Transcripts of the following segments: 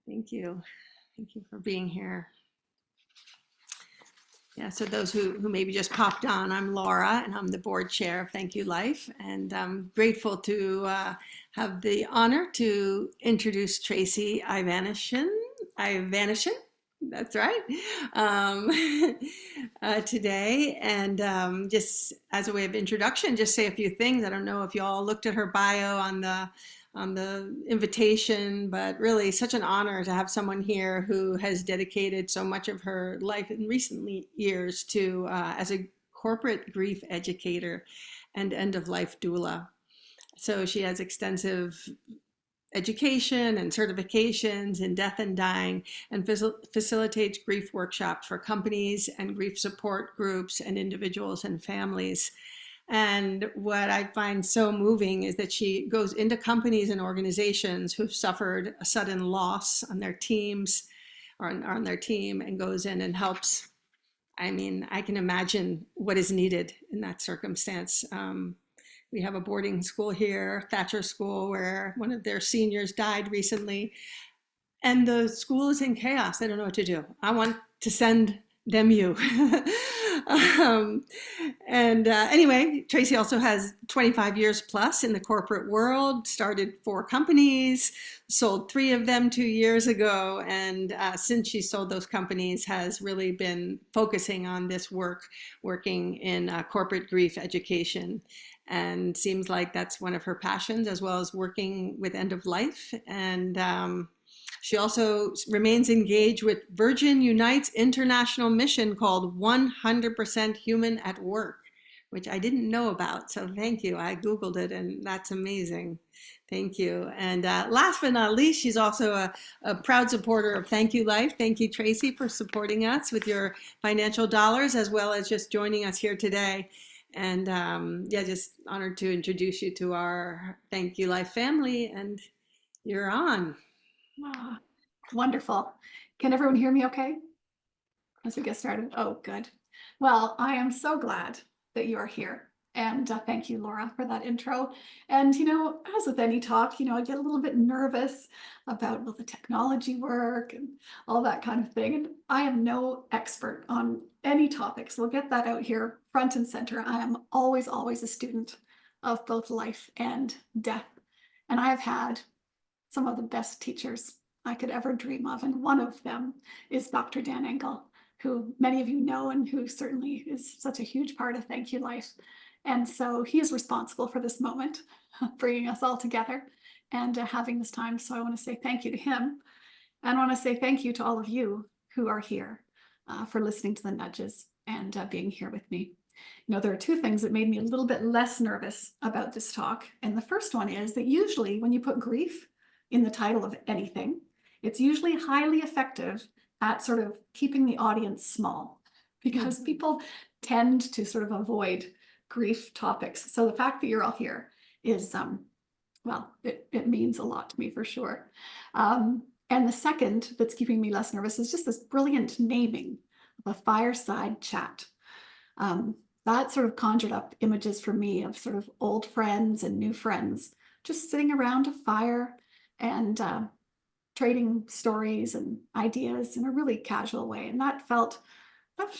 Thank you. Thank you for being here. Yeah, so those who maybe just popped on, I'm Laura, and I'm the board chair of Thank You Life, and I'm grateful to have the honor to introduce Tracey Ivanyshyn. That's right, today. And just as a way of introduction, just say a few things. I don't know if you all looked at her bio on the invitation, but really such an honor to have someone here who has dedicated so much of her life in recent years to as a corporate grief educator and end-of-life doula. So she has extensive education and certifications in death and dying, and facilitates grief workshops for companies and grief support groups and individuals and families. And what I find so moving is that she goes into companies and organizations who've suffered a sudden loss on their teams or on their team, and goes in and helps. I mean, I can imagine what is needed in that circumstance. We have a boarding school here, Thatcher School, where one of their seniors died recently, and the school is in chaos. They don't know what to do. I want to send them you. Anyway, Tracey also has 25 years plus in the corporate world, started 4 companies, sold 3 of them 2 years ago. And since she sold those companies, has really been focusing on this work, working in corporate grief education. And seems like that's one of her passions, as well as working with end of life. And she also remains engaged with Virgin Unite's international mission called 100% Human at Work, which I didn't know about. So thank you. I Googled it, and that's amazing. Thank you. And last but not least, she's also a proud supporter of Thank You Life. Thank you, Tracey, for supporting us with your financial dollars, as well as just joining us here today. And yeah, just honored to introduce you to our Thank You Life family, and you're on. Oh, wonderful. Can everyone hear me okay as we get started? Oh, good. Well, I am so glad that you are here. And thank you, Laura, for that intro. And, as with any talk, I get a little bit nervous about will the technology work and all that kind of thing. And I am no expert on any topics. We'll get that out here front and center. I am always, always a student of both life and death. And I have had some of the best teachers I could ever dream of. And one of them is Dr. Dan Engel, who many of you know, and who certainly is such a huge part of Thank You Life. And so he is responsible for this moment, bringing us all together and having this time. So I want to say thank you to him. And I want to say thank you to all of you who are here for listening to the nudges and being here with me. There are 2 things that made me a little bit less nervous about this talk. And the first one is that usually when you put grief in the title of anything, it's usually highly effective at sort of keeping the audience small, because people tend to sort of avoid grief topics. So the fact that you're all here is, well, it means a lot to me for sure. And the second that's keeping me less nervous is just this brilliant naming of a fireside chat. That sort of conjured up images for me of sort of old friends and new friends just sitting around a fire and trading stories and ideas in a really casual way. And that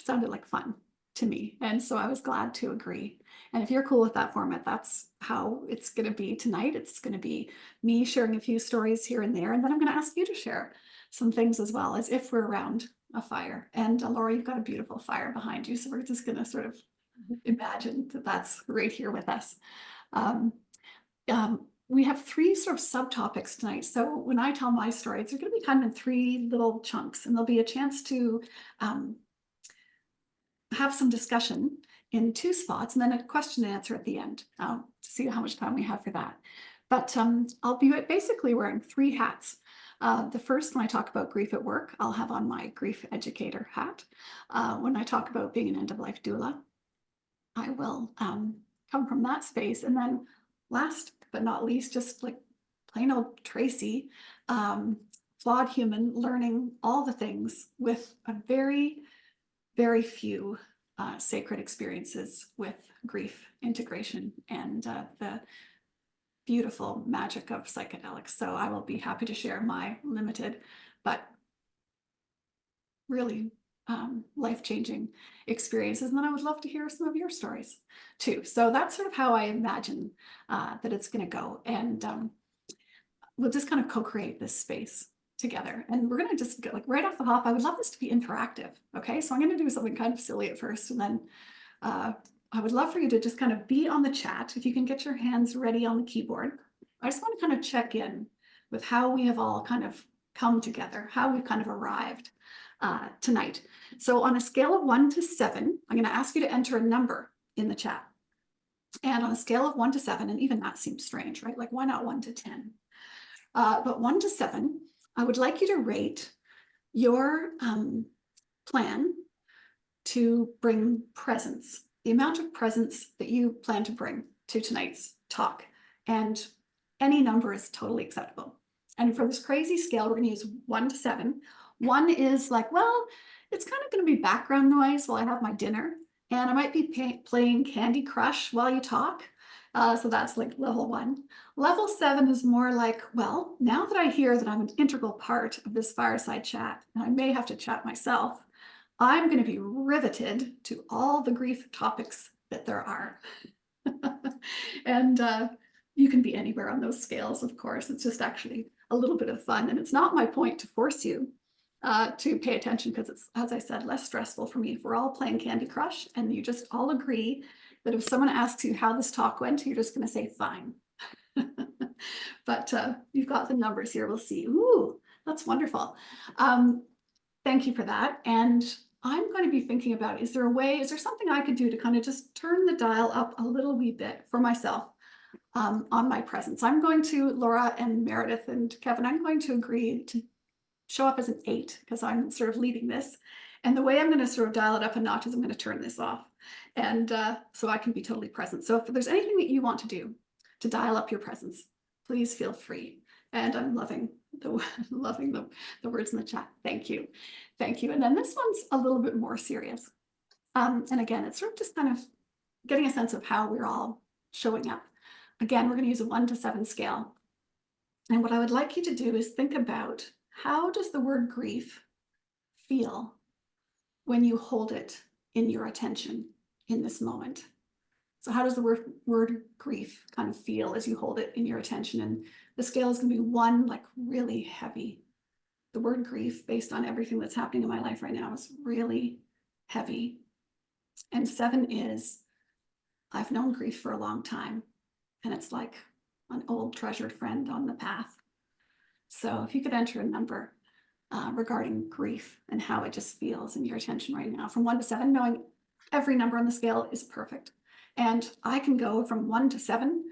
sounded like fun to me. And so I was glad to agree. And if you're cool with that format, that's how it's going to be tonight. It's going to be me sharing a few stories here and there. And then I'm going to ask you to share some things as well, as if we're around a fire. And Laura, you've got a beautiful fire behind you. So we're just going to sort of imagine that that's right here with us. We have 3 sort of subtopics tonight. So when I tell my stories, they're going to be kind of in 3 little chunks, and there'll be a chance to have some discussion in 2 spots, and then a question and answer at the end to see how much time we have for that. But I'll be basically wearing 3 hats. The first, when I talk about grief at work, I'll have on my grief educator hat. When I talk about being an end-of-life doula, I will come from that space. And then last but not least, just like plain old Tracey, flawed human, learning all the things with a very, very few sacred experiences with grief integration and the beautiful magic of psychedelics. So I will be happy to share my limited but really life-changing experiences. And then I would love to hear some of your stories too. So that's sort of how I imagine that it's going to go. And we'll just kind of co-create this space together. And we're going to just go, like, right off the hop, I would love this to be interactive. Okay, so I'm going to do something kind of silly at first, and then I would love for you to just kind of be on the chat. If you can get your hands ready on the keyboard. I just want to kind of check in with how we have all kind of come together, how we've kind of arrived tonight. So on a scale of 1 to 7, I'm going to ask you to enter a number in the chat. And on a scale of 1 to 7, and even that seems strange, right? Like, why not 1 to 10? But 1 to 7, I would like you to rate your plan to bring presence, the amount of presence that you plan to bring to tonight's talk. And any number is totally acceptable. And for this crazy scale, we're going to use 1 to 7. 1 is like, well, it's kind of going to be background noise while I have my dinner. And I might be playing Candy Crush while you talk. So that's like level 1. Level 7 is more like, well, now that I hear that I'm an integral part of this fireside chat, and I may have to chat myself, I'm going to be riveted to all the grief topics that there are. And you can be anywhere on those scales, of course. It's just actually a little bit of fun. And it's not my point to force you to pay attention, because it's, as I said, less stressful for me if we're all playing Candy Crush and you just all agree that if someone asks you how this talk went, you're just going to say fine. But you've got the numbers here. We'll see. Ooh, that's wonderful. Thank you for that. And I'm going to be thinking about, is there something I could do to kind of just turn the dial up a little wee bit for myself on my presence? I'm going to, Laura and Meredith and Kevin, I'm going to agree to show up as an 8, because I'm sort of leading this. And the way I'm going to sort of dial it up a notch is I'm going to turn this off. And so I can be totally present. So if there's anything that you want to do to dial up your presence, please feel free. And I'm loving the words in the chat. Thank you. Thank you. And then this one's a little bit more serious. And again, it's sort of just kind of getting a sense of how we're all showing up. Again, we're going to use a 1 to 7 scale. And what I would like you to do is think about, how does the word grief feel when you hold it in your attention in this moment? So how does the word grief kind of feel as you hold it in your attention? And the scale is going to be 1, like really heavy. The word grief, based on everything that's happening in my life right now, is really heavy. And 7 is, I've known grief for a long time, and it's like an old treasured friend on the path. So if you could enter a number regarding grief and how it just feels in your attention right now, from 1 to 7, knowing every number on the scale is perfect. And I can go from 1 to 7,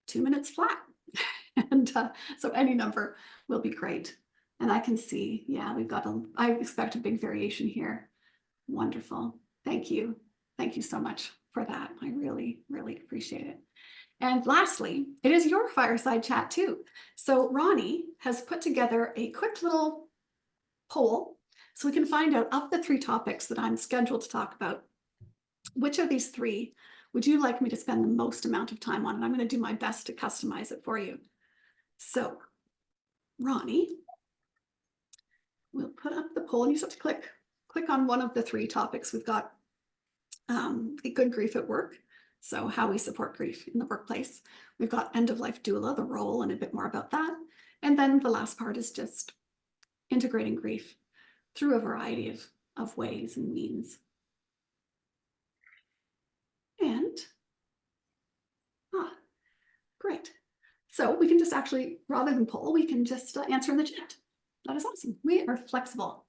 2 minutes flat. And so any number will be great. And I can see, yeah, I expect a big variation here. Wonderful. Thank you. Thank you so much for that. I really, really appreciate it. And lastly, it is your fireside chat too. So Ronnie has put together a quick little poll so we can find out, of the 3 topics that I'm scheduled to talk about, which of these 3 would you like me to spend the most amount of time on? And I'm going to do my best to customize it for you. So Ronnie, we'll put up the poll, and you just have to click on one of the 3 topics. We've got a good grief at work, so how we support grief in the workplace. We've got end-of-life doula, the role, and a bit more about that. And then the last part is just integrating grief through a variety of ways and means. And, great. So we can just actually, rather than poll, we can just answer in the chat. That is awesome. We are flexible.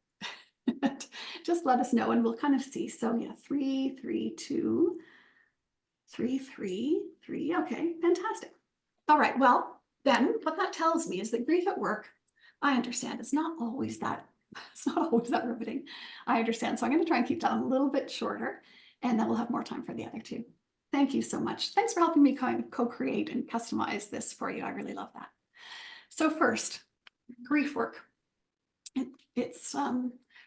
Just let us know and we'll kind of see. So yeah, 3, 3, 2, 3, 3, 3. Okay, fantastic. All right, well, then what that tells me is that grief at work, I understand, it's not always that riveting. I understand. So I'm going to try and keep that a little bit shorter, and then we'll have more time for the other 2. Thank you so much. Thanks for helping me kind of co-create and customize this for you. I really love that. So first, grief work. It's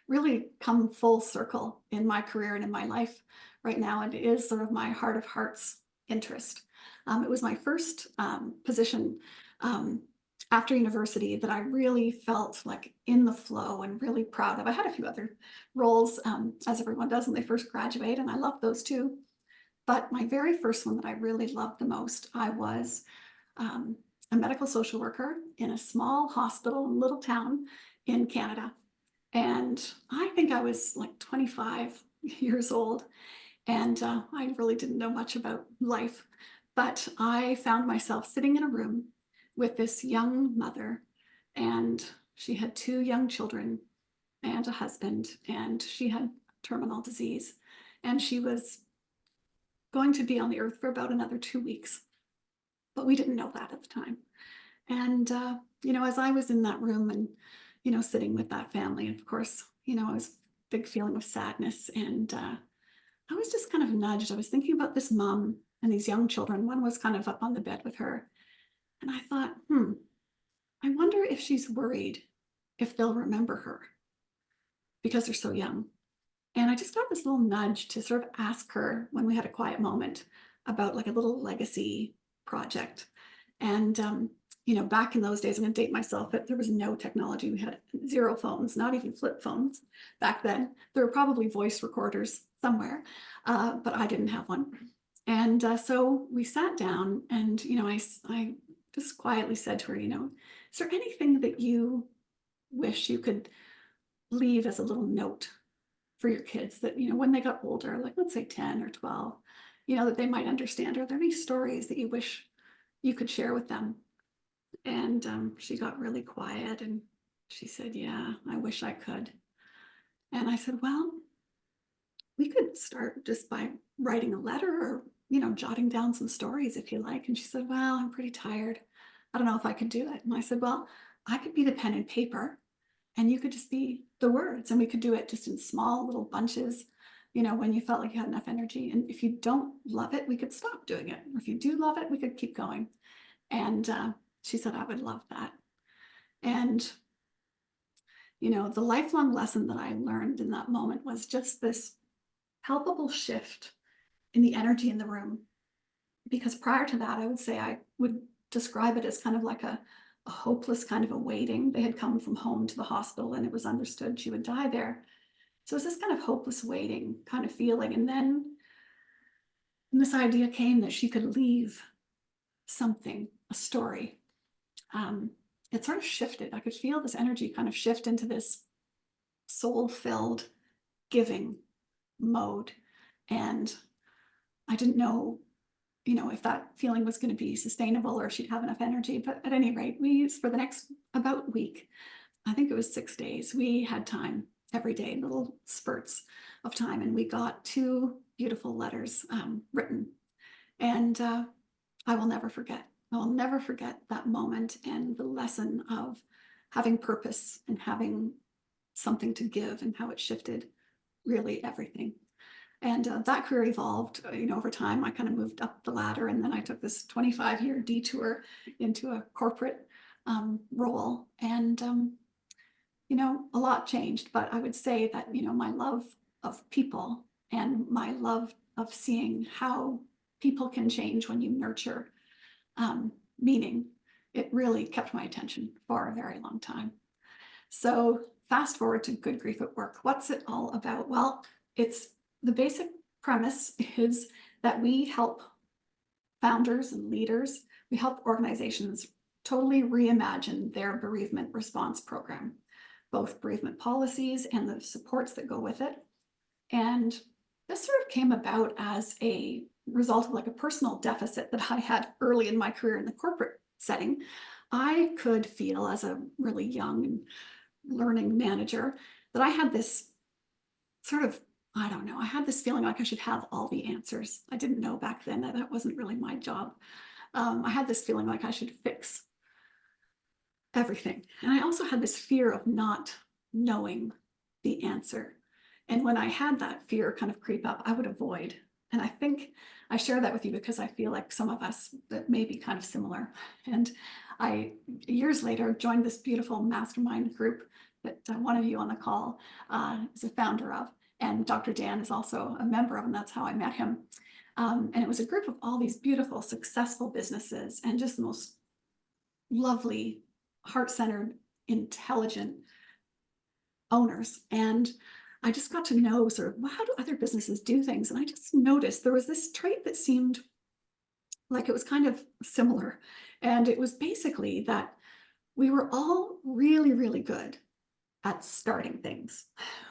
really come full circle in my career and in my life right now, and it is sort of my heart of hearts interest. It was my first position after university that I really felt like in the flow and really proud of. I had a few other roles, as everyone does when they first graduate, and I loved those too. But my very first one that I really loved the most, I was um, a medical social worker in a small hospital, little town in Canada. And I think I was like 25 years old, and I really didn't know much about life. But I found myself sitting in a room with this young mother, and she had two young children and a husband, and she had terminal disease. And she was going to be on the earth for about another 2 weeks, but we didn't know that at the time. And, as I was in that room and, sitting with that family, of course, I was big feeling of sadness. And I was just kind of nudged. I was thinking about this mom and these young children. One was kind of up on the bed with her. And I thought, I wonder if she's worried if they'll remember her because they're so young. And I just got this little nudge to sort of ask her when we had a quiet moment about like a little legacy project. And, back in those days, I'm going to date myself, but there was no technology. We had zero phones, not even flip phones back then. There were probably voice recorders somewhere, but I didn't have one. And so we sat down and, I just quietly said to her, is there anything that you wish you could leave as a little note for your kids that, when they got older, like let's say 10 or 12, that they might understand? Are there any stories that you wish you could share with them? And she got really quiet and she said, yeah, I wish I could. And I said, well, we could start just by writing a letter or, jotting down some stories if you like. And she said, well, I'm pretty tired. I don't know if I could do it. And I said, well, I could be the pen and paper and you could just be the words, and we could do it just in small little bunches, when you felt like you had enough energy. And if you don't love it, we could stop doing it. Or if you do love it, we could keep going. And she said, I would love that. And, the lifelong lesson that I learned in that moment was just this palpable shift in the energy in the room. Because prior to that, I would say I would describe it as kind of like a hopeless kind of a waiting. They had come from home to the hospital and it was understood she would die there. So it was this kind of hopeless waiting kind of feeling. And then this idea came that she could leave something, a story. It sort of shifted. I could feel this energy kind of shift into this soul-filled giving mode. And I didn't know, if that feeling was going to be sustainable or she'd have enough energy. But at any rate, for the next about week, I think it was 6 days, we had time every day, little spurts of time. And we got two beautiful letters written. And I will never forget. I will never forget that moment and the lesson of having purpose and having something to give and how it shifted really everything. And that career evolved, over time. I kind of moved up the ladder, and then I took this 25-year detour into a corporate role. And, a lot changed, but I would say that, my love of people and my love of seeing how people can change when you nurture meaning, it really kept my attention for a very long time. So fast forward to Good Grief at Work. What's it all about? Well, it's the basic premise is that we help founders and leaders, we help organizations totally reimagine their bereavement response program, both bereavement policies and the supports that go with it. And this sort of came about as a result of like a personal deficit that I had early in my career in the corporate setting. I could feel as a really young and learning manager that I had this sort of, I don't know, I had this feeling like I should have all the answers. I didn't know back then that that wasn't really my job. I had this feeling like I should fix everything. And I also had this fear of not knowing the answer. And when I had that fear kind of creep up, I would avoid. And I think I share that with you because I feel like some of us that may be kind of similar. And I, years later, joined this beautiful mastermind group that one of you on the call is a founder of. And Dr. Dan is also a member of, and that's how I met him. And it was a group of all these beautiful, successful businesses and just the most lovely heart-centered, intelligent owners. And I just got to know sort of, well, how do other businesses do things? And I just noticed there was this trait that seemed like it was kind of similar. And it was basically that we were all really, really good at starting things.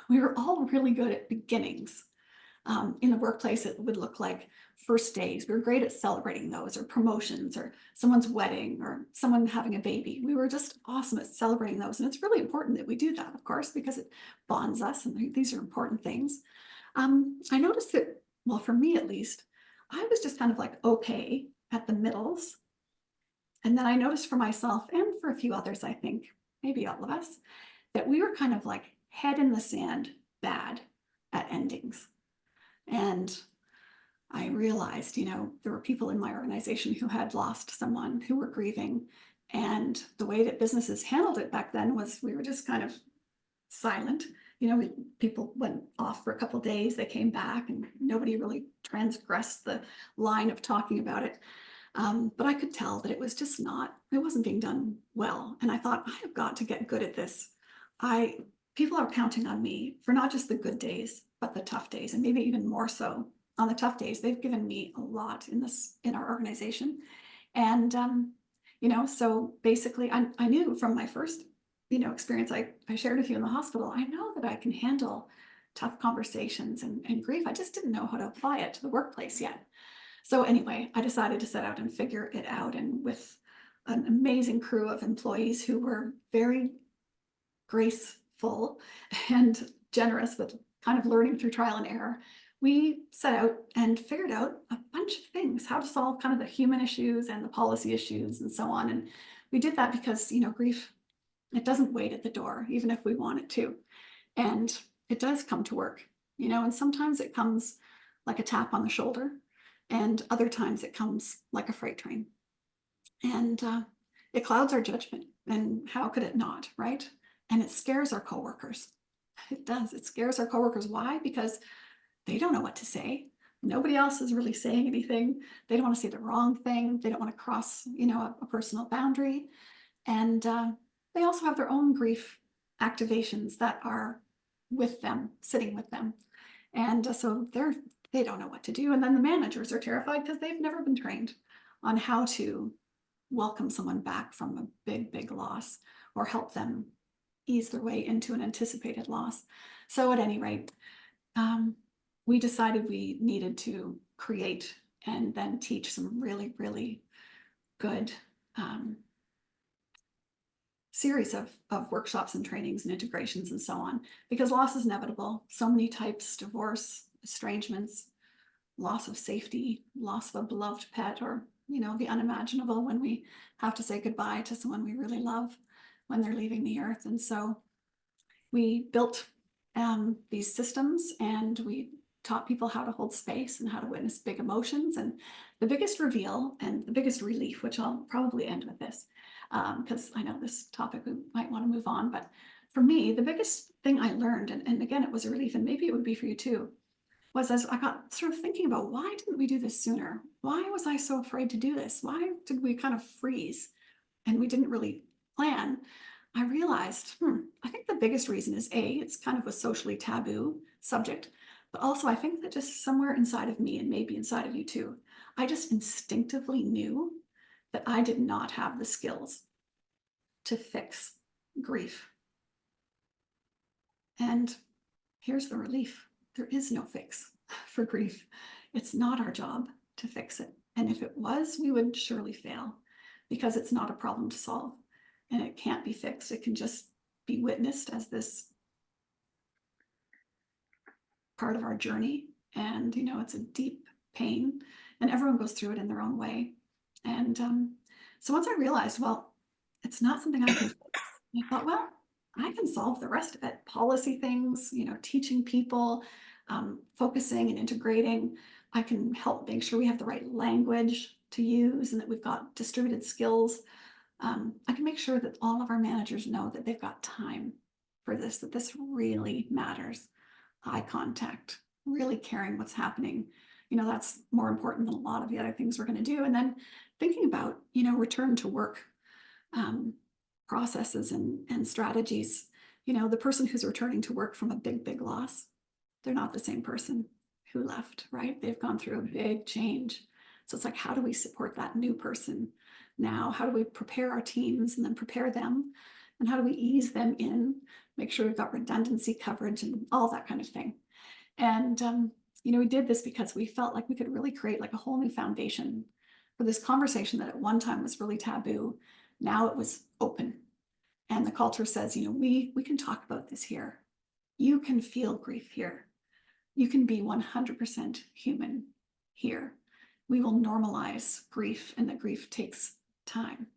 We were all really good at beginnings. In the workplace, it would look like first days. We were great at celebrating those, or promotions, or someone's wedding, or someone having a baby. We were just awesome at celebrating those. And it's really important that we do that, of course, because it bonds us, and these are important things. I noticed that, well, for me at least, I was just kind of like okay at the middles. And then I noticed for myself and for a few others, I think, maybe all of us, that we were kind of like head in the sand, bad at endings. And I realized, there were people in my organization who had lost someone, who were grieving. And the way that businesses handled it back then was we were just kind of silent. People went off for a couple of days, they came back, and nobody really transgressed the line of talking about it. But I could tell that it wasn't being done well. And I thought, I have got to get good at this. People are counting on me for not just the good days, but the tough days, and maybe even more so on the tough days. They've given me a lot in our organization. And, so basically I knew from my first, experience I shared with you in the hospital, I know that I can handle tough conversations and grief. I just didn't know how to apply it to the workplace yet. So anyway, I decided to set out and figure it out. And with an amazing crew of employees who were very graceful and generous with kind of learning through trial and error, we set out and figured out a bunch of things, how to solve kind of the human issues and the policy issues and so on. And we did that because, grief, it doesn't wait at the door, even if we want it to. And it does come to work, and sometimes it comes like a tap on the shoulder, and other times it comes like a freight train. And it clouds our judgment. And how could it not, right? And it scares our coworkers. It does. It scares our coworkers. Why? Because they don't know what to say. Nobody else is really saying anything. They don't want to say the wrong thing. They don't want to cross, a personal boundary. And they also have their own grief activations that are with them, sitting with them. And so they don't know what to do. And then the managers are terrified because they've never been trained on how to welcome someone back from a big, big loss, or help them ease their way into an anticipated loss. So at any rate, we decided we needed to create and then teach some really, really good series of workshops and trainings and integrations and so on, because loss is inevitable. So many types: divorce, estrangements, loss of safety, loss of a beloved pet, or, the unimaginable when we have to say goodbye to someone we really love when they're leaving the earth. And so we built these systems, and we taught people how to hold space and how to witness big emotions. And the biggest reveal and the biggest relief, which I'll probably end with this, because I know this topic we might want to move on, but for me, the biggest thing I learned, and again, it was a relief, and maybe it would be for you too, was as I got sort of thinking about, why didn't we do this sooner? Why was I so afraid to do this? Why did we kind of freeze and we didn't really plan? I realized, I think the biggest reason is it's kind of a socially taboo subject, but also I think that just somewhere inside of me, and maybe inside of you too, I just instinctively knew that I did not have the skills to fix grief. And here's the relief: there is no fix for grief. It's not our job to fix it. And if it was, we would surely fail, because it's not a problem to solve and it can't be fixed. It can just be witnessed as this part of our journey. And, it's a deep pain, and everyone goes through it in their own way. And so once I realized, well, it's not something I can fix, I thought, well, I can solve the rest of it. Policy things, teaching people, focusing and integrating. I can help make sure we have the right language to use and that we've got distributed skills. I can make sure that all of our managers know that they've got time for this, that this really matters. Eye contact, really caring what's happening. That's more important than a lot of the other things we're going to do. And then thinking about, return to work. processes and strategies. You know, the person who's returning to work from a big loss, they're not the same person who left, right? They've gone through a big change. So it's like, how do we support that new person now? How do we prepare our teams and then prepare them? And how do we ease them in, make sure we've got redundancy coverage and all that kind of thing? And, you know, we did this because we felt like we could really create like a whole new foundation for this conversation that at one time was really taboo. Now it was open. And the culture says, you know, we can talk about this here. You can feel grief here. You can be 100% human here. We will normalize grief, and that grief takes time.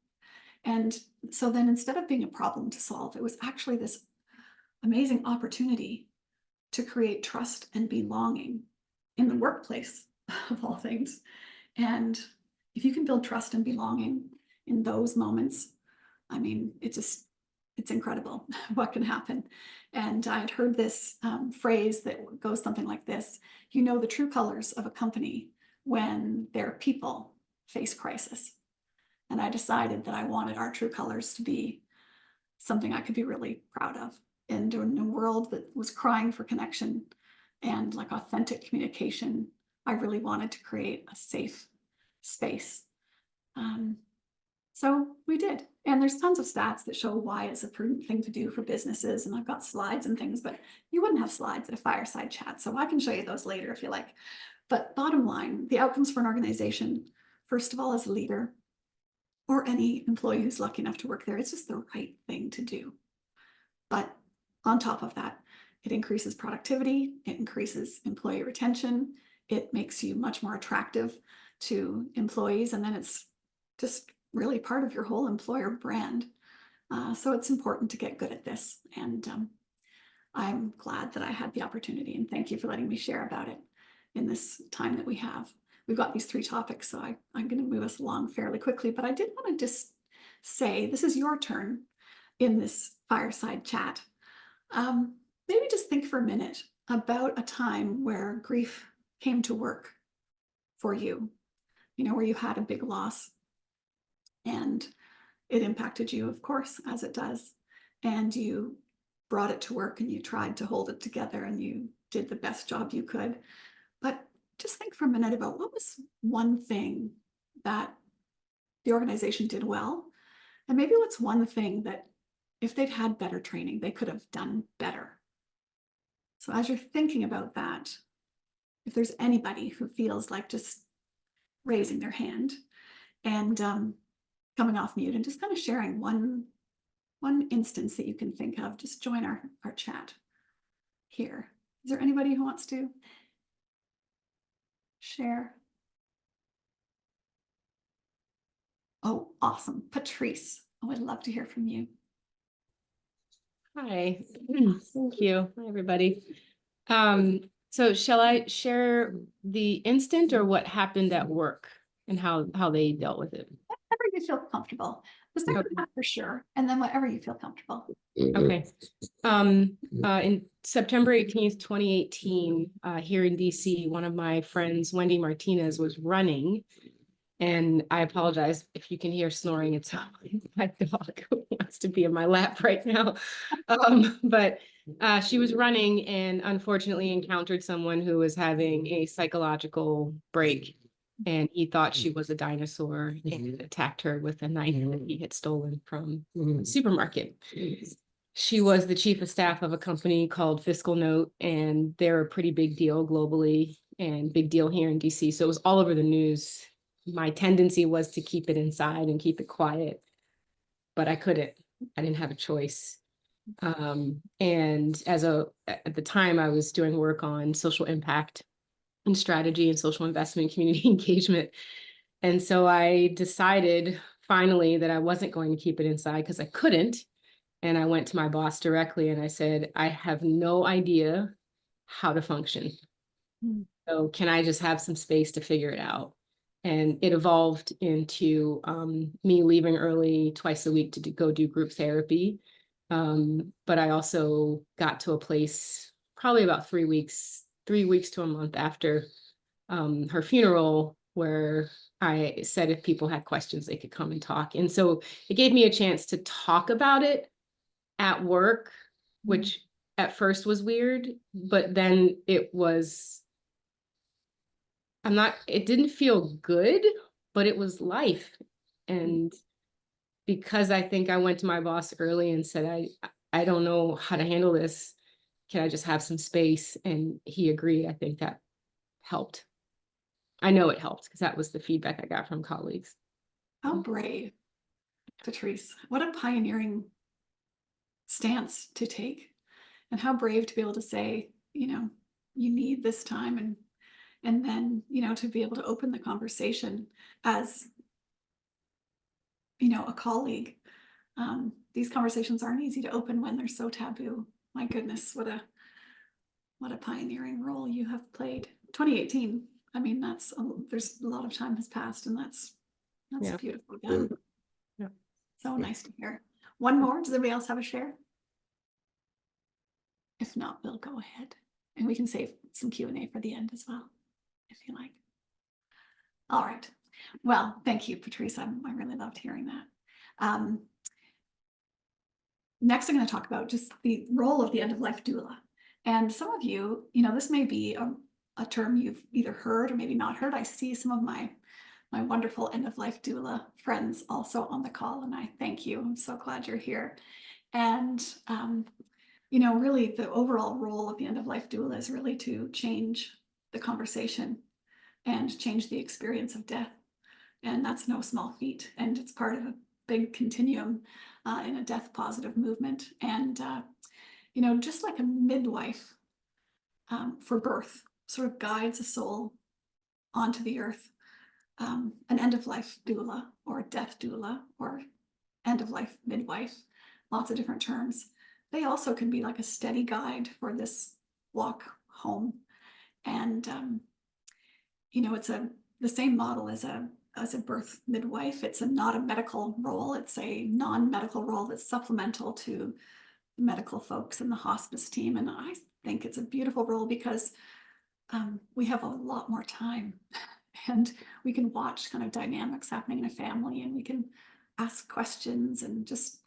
And so then instead of being a problem to solve, it was actually this amazing opportunity to create trust and belonging in the workplace of all things. And if you can build trust and belonging in those moments, I mean, it's incredible what can happen. And I had heard this phrase that goes something like this: you know the true colors of a company when their people face crisis. And I decided that I wanted our true colors to be something I could be really proud of. And in a world that was crying for connection and like authentic communication, I really wanted to create a safe space. So we did. And there's tons of stats that show why it's a prudent thing to do for businesses. And I've got slides and things, but you wouldn't have slides at a fireside chat. So I can show you those later if you like. But bottom line, the outcomes for an organization, first of all, as a leader or any employee who's lucky enough to work there, it's just the right thing to do. But on top of that, it increases productivity, it increases employee retention, it makes you much more attractive to employees, and then it's just really part of your whole employer brand. So it's important to get good at this. And I'm glad that I had the opportunity, and thank you for letting me share about it in this time that we have. We've got these 3 topics, so I'm going to move us along fairly quickly, but I did want to just say, this is your turn in this fireside chat. Maybe just think for a minute about a time where grief came to work for you, you know, where you had a big loss and it impacted you, of course, as it does. And you brought it to work and you tried to hold it together and you did the best job you could. But just think for a minute about what was one thing that the organization did well. And maybe what's one thing that if they'd had better training, they could have done better. So as you're thinking about that, if there's anybody who feels like just raising their hand and coming off mute and just kind of sharing one instance that you can think of, just join our chat here. Is there anybody who wants to share? Oh, awesome. Patrice, oh, I'd love to hear from you. Hi, thank you. Hi, everybody. So shall I share the instant or what happened at work and how they dealt with it? Whatever you feel comfortable. The second half for sure, and then whatever you feel comfortable. Okay. In September 18th, 2018, here in DC, one of my friends, Wendy Martinez, was running. And I apologize if you can hear snoring. It's my dog who wants to be in my lap right now. But she was running and unfortunately encountered someone who was having a psychological break. And he thought she was a dinosaur and attacked her with a knife that he had stolen from the supermarket. She was the chief of staff of a company called Fiscal Note, and they're a pretty big deal globally and big deal here in DC. So it was all over the news. My tendency was to keep it inside and keep it quiet, but I couldn't. I didn't have a choice. And at the time, I was doing work on social impact and strategy and social investment, community engagement. And so I decided finally that I wasn't going to keep it inside because I couldn't. And I went to my boss directly and I said, I have no idea how to function. So can I just have some space to figure it out? And it evolved into me leaving early twice a week to go do group therapy. But I also got to a place probably about 3 weeks to a month after her funeral where I said if people had questions, they could come and talk. And so it gave me a chance to talk about it at work, which at first was weird, but then it didn't feel good, but it was life. And because I think I went to my boss early and said, I don't know how to handle this. Can I just have some space? And he agreed. I think that helped. I know it helped because that was the feedback I got from colleagues. How brave, Patrice. What a pioneering stance to take. And how brave to be able to say, you need this time, and then, to be able to open the conversation as, a colleague. These conversations aren't easy to open when they're so taboo. My goodness, what a pioneering role you have played. 2018. I mean, there's a lot of time has passed, and that's Yeah. beautiful done. Yeah. So nice to hear. One more. Does anybody else have a share? If not, we'll go ahead, and we can save some Q&A for the end as well, if you like. All right. Well, thank you, Patrice. I really loved hearing that. Next, I'm going to talk about just the role of the end-of-life doula. And some of you, this may be a term you've either heard or maybe not heard. I see some of my wonderful end-of-life doula friends also on the call, and I thank you. I'm so glad you're here. And, really the overall role of the end-of-life doula is really to change the conversation and change the experience of death. And that's no small feat. And it's part of a big continuum in a death positive movement. And, just like a midwife for birth sort of guides a soul onto the earth, an end-of-life doula or death doula or end-of-life midwife, lots of different terms. They also can be like a steady guide for this walk home. And, it's the same model as a birth midwife. It's not a medical role. It's a non-medical role that's supplemental to medical folks and the hospice team. And I think it's a beautiful role because we have a lot more time and we can watch kind of dynamics happening in a family, and we can ask questions and just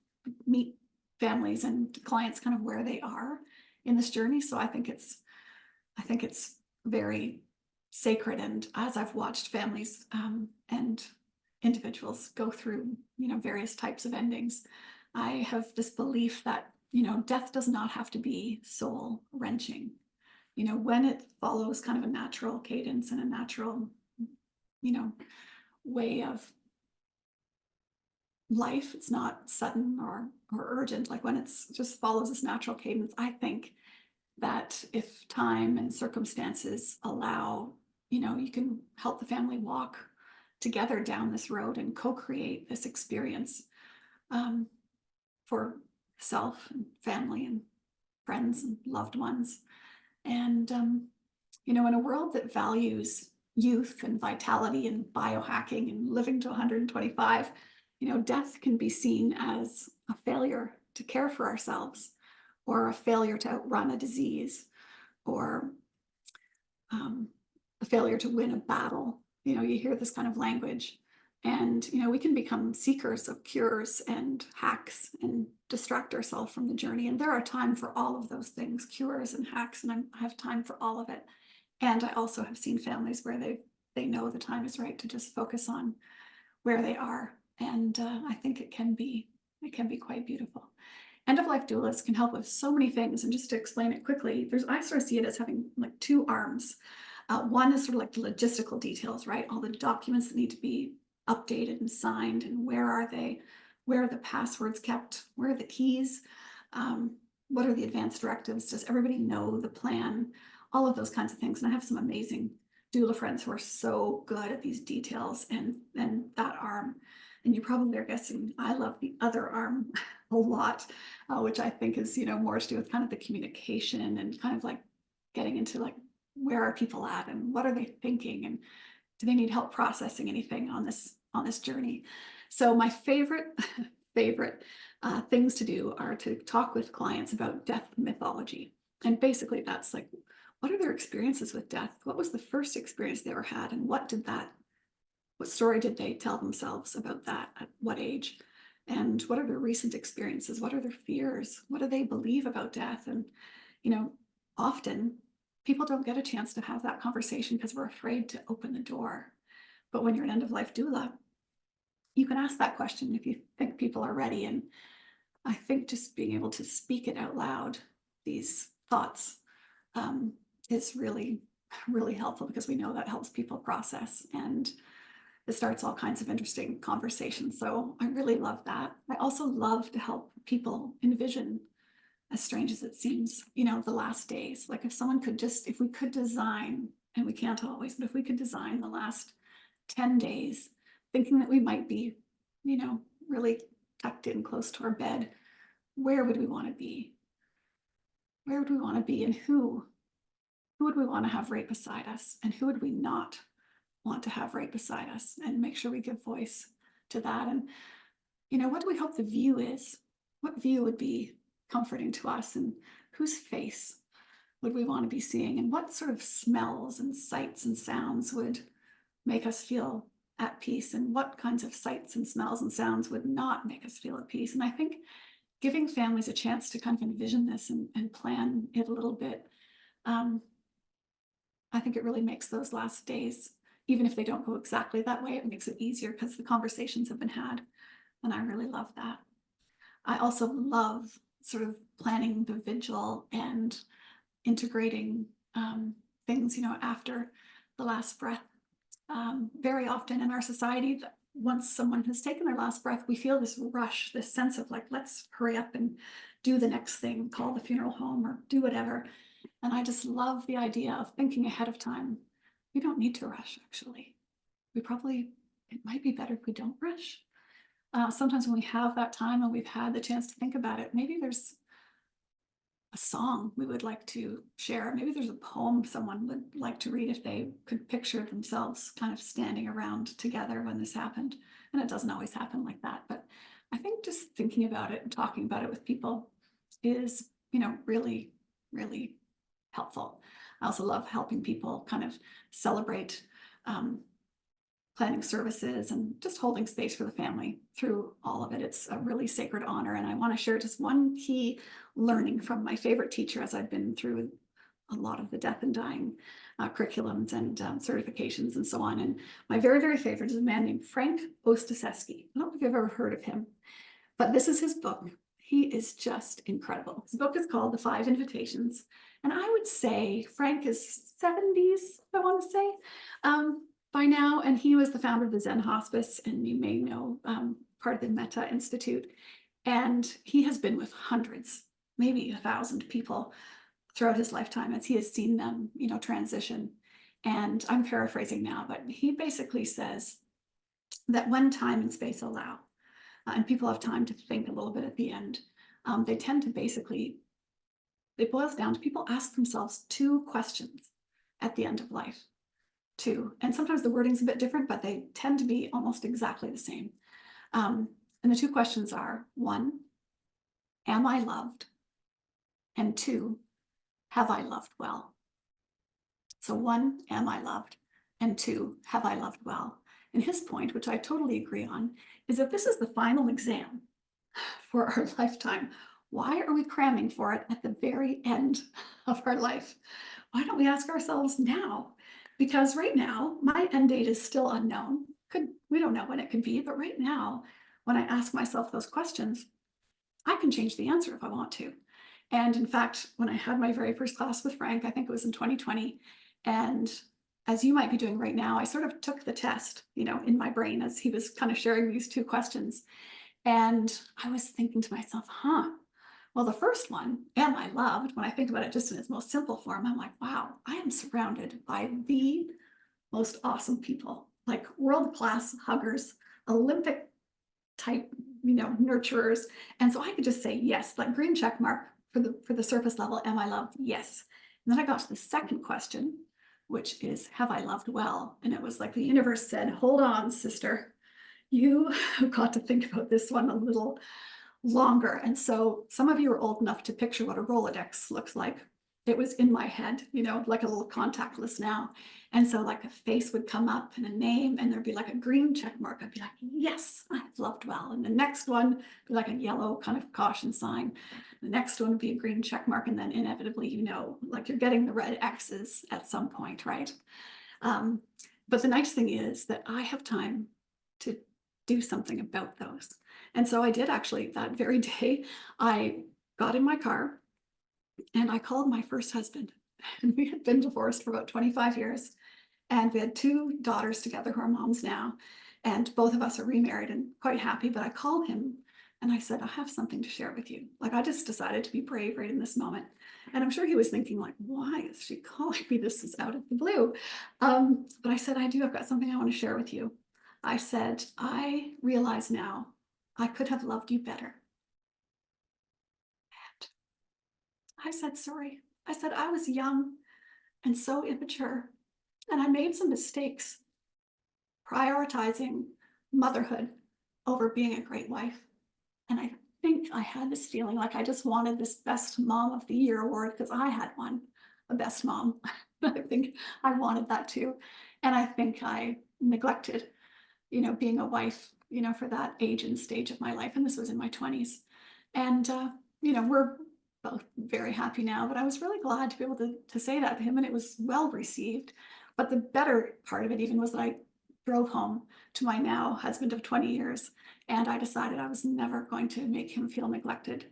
meet families and clients kind of where they are in this journey. So I think it's very sacred. And as I've watched families and individuals go through, various types of endings, I have this belief that, death does not have to be soul wrenching. When it follows kind of a natural cadence and a natural, way of life, it's not sudden or urgent. Like when it's just follows this natural cadence, I think that if time and circumstances allow, you can help the family walk together down this road and co-create this experience for self and family and friends and loved ones. And, in a world that values youth and vitality and biohacking and living to 125, death can be seen as a failure to care for ourselves, or a failure to outrun a disease, or a failure to win a battle. You hear this kind of language, and we can become seekers of cures and hacks and distract ourselves from the journey. And there are time for all of those things, cures and hacks, and I have time for all of it. And I also have seen families where they know the time is right to just focus on where they are. And I think it can be quite beautiful. End-of-life doulas can help with so many things. And just to explain it quickly, I sort of see it as having like two arms. One is sort of like the logistical details, right? All the documents that need to be updated and signed, and where are they? Where are the passwords kept? Where are the keys? What are the advanced directives? Does everybody know the plan? All of those kinds of things. And I have some amazing doula friends who are so good at these details and that arm. And you probably are guessing I love the other arm a lot, which I think is, more to do with kind of the communication and kind of like getting into like, where are people at and what are they thinking, and do they need help processing anything on this journey? So my favorite things to do are to talk with clients about death mythology. And basically that's like, what are their experiences with death? What was the first experience they ever had? And what did that What story did they tell themselves about that? At what age? And what are their recent experiences? What are their fears? What do they believe about death? And, often people don't get a chance to have that conversation because we're afraid to open the door. But when you're an end-of-life doula, you can ask that question if you think people are ready. And I think just being able to speak it out loud, these thoughts, is really, really helpful, because we know that helps people process, and it starts all kinds of interesting conversations. So I really love that. I also love to help people envision, as strange as it seems, the last days. Like if we could design, and we can't always, but if we could design the last 10 days, thinking that we might be, really tucked in close to our bed, where would we want to be? Where would we want to be, and who would we want to have right beside us, and who would we not want to have right beside us, and make sure we give voice to that. And, what do we hope the view is? What view would be comforting to us, and whose face would we want to be seeing, and what sort of smells and sights and sounds would make us feel at peace, and what kinds of sights and smells and sounds would not make us feel at peace. And I think giving families a chance to kind of envision this and plan it a little bit, I think it really makes those last days, even if they don't go exactly that way, it makes it easier because the conversations have been had. And I really love that. I also love sort of planning the vigil and integrating things, after the last breath. Very often in our society, once someone has taken their last breath, we feel this rush, this sense of like, let's hurry up and do the next thing, call the funeral home or do whatever. And I just love the idea of thinking ahead of time. We don't need to rush, actually. It might be better if we don't rush. Sometimes when we have that time and we've had the chance to think about it, maybe there's a song we would like to share. Maybe there's a poem someone would like to read if they could picture themselves kind of standing around together when this happened. And it doesn't always happen like that. But I think just thinking about it and talking about it with people is, really, really helpful. I also love helping people kind of celebrate planning services and just holding space for the family through all of it. It's a really sacred honor. And I want to share just one key learning from my favorite teacher, as I've been through a lot of the death and dying curriculums and certifications and so on. And my very, very favorite is a man named Frank Ostaseski. I don't think I've ever heard of him, but this is his book. He is just incredible. His book is called The 5 Invitations. And I would say Frank is 70s, I want to say, by now. And he was the founder of the Zen Hospice, and you may know part of the Metta Institute. And he has been with hundreds, maybe 1,000 people throughout his lifetime as he has seen them, transition. And I'm paraphrasing now, but he basically says that when time and space allow, and people have time to think a little bit at the end, they tend to it boils down to people ask themselves 2 questions at the end of life. 2, and sometimes the wording's a bit different, but they tend to be almost exactly the same. And the 2 questions are: 1, am I loved? And 2, have I loved well? So 1, am I loved? And 2, have I loved well? And his point, which I totally agree on, is that this is the final exam for our lifetime. Why are we cramming for it at the very end of our life? Why don't we ask ourselves now? Because right now, my end date is still unknown. We don't know when it could be, but right now, when I ask myself those questions, I can change the answer if I want to. And in fact, when I had my very first class with Frank, I think it was in 2020, and as you might be doing right now, I sort of took the test, in my brain as he was kind of sharing these 2 questions. And I was thinking to myself, well, the first one, am I loved? When I think about it just in its most simple form, I'm like, wow, I am surrounded by the most awesome people, like world-class huggers, Olympic type, nurturers. And so I could just say yes, like green check mark for the surface level. Am I loved? Yes. And then I got to the second question, which is, have I loved well? And it was like the universe said, hold on, sister, you have got to think about this one a little longer. And so some of you are old enough to picture what a Rolodex looks like. it was in my head, like a little contact list now. And so like a face would come up and a name, and there'd be like a green check mark. I'd be like, yes, I've loved well. And the next one would be like a yellow kind of caution sign. The next one would be a green check mark. And then inevitably, like you're getting the red X's at some point, right? But the nice thing is that I have time to do something about those. And so I did actually that very day. I got in my car and I called my first husband. And we had been divorced for about 25 years. And we had 2 daughters together who are moms now. And both of us are remarried and quite happy. But I called him and I said, I have something to share with you. Like, I just decided to be brave right in this moment. And I'm sure he was thinking, like, why is she calling me? This is out of the blue. But I said, I've got something I want to share with you. I said, I realize now I could have loved you better. I said, sorry. I said, I was young and so immature, and I made some mistakes prioritizing motherhood over being a great wife. And I think I had this feeling like I just wanted this Best Mom of the Year award because I had won a Best Mom. I think I wanted that too. And I think I neglected, being a wife, for that age and stage of my life. And this was in my 20s. And, we're both very happy now, but I was really glad to be able to say that to him, and it was well received. But the better part of it even was that I drove home to my now husband of 20 years, and I decided I was never going to make him feel neglected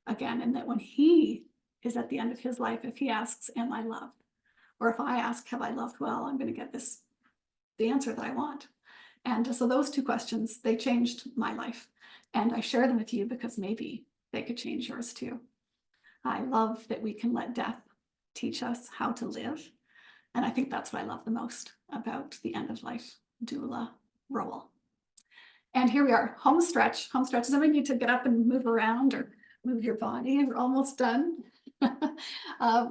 again, and that when he is at the end of his life, if he asks, am I loved? Or if I ask, have I loved well, I'm going to get the answer that I want. And so those 2 questions, they changed my life. And I share them with you because maybe they could change yours too. I love that we can let death teach us how to live. And I think that's what I love the most about the end of life doula role. And here we are, home stretch. Home stretch. Does anybody need to get up and move around or move your body? We're almost done.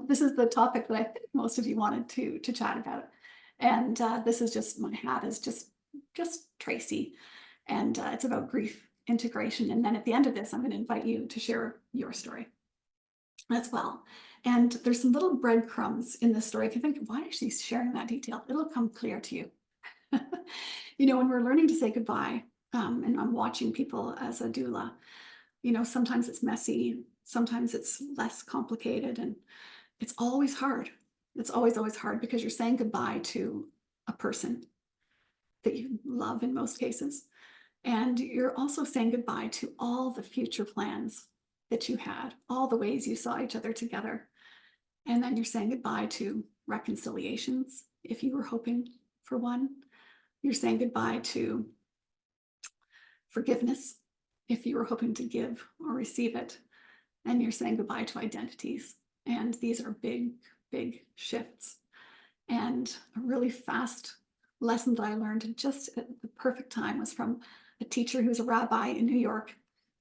This is the topic that I think most of you wanted to chat about. And this is just, my hat is just Tracey. And it's about grief integration. And then at the end of this, I'm going to invite you to share your story as well. And there's some little breadcrumbs in this story. If you think, why is she sharing that detail? It'll come clear to you. When we're learning to say goodbye, and I'm watching people as a doula, sometimes it's messy, sometimes it's less complicated, and it's always hard. It's always hard because you're saying goodbye to a person that you love in most cases. And you're also saying goodbye to all the future plans that you had, all the ways you saw each other together. And then you're saying goodbye to reconciliations, if you were hoping for one. You're saying goodbye to forgiveness, if you were hoping to give or receive it. And you're saying goodbye to identities. And these are big, big shifts. And a really fast lesson that I learned just at the perfect time was from a teacher who's a rabbi in New York.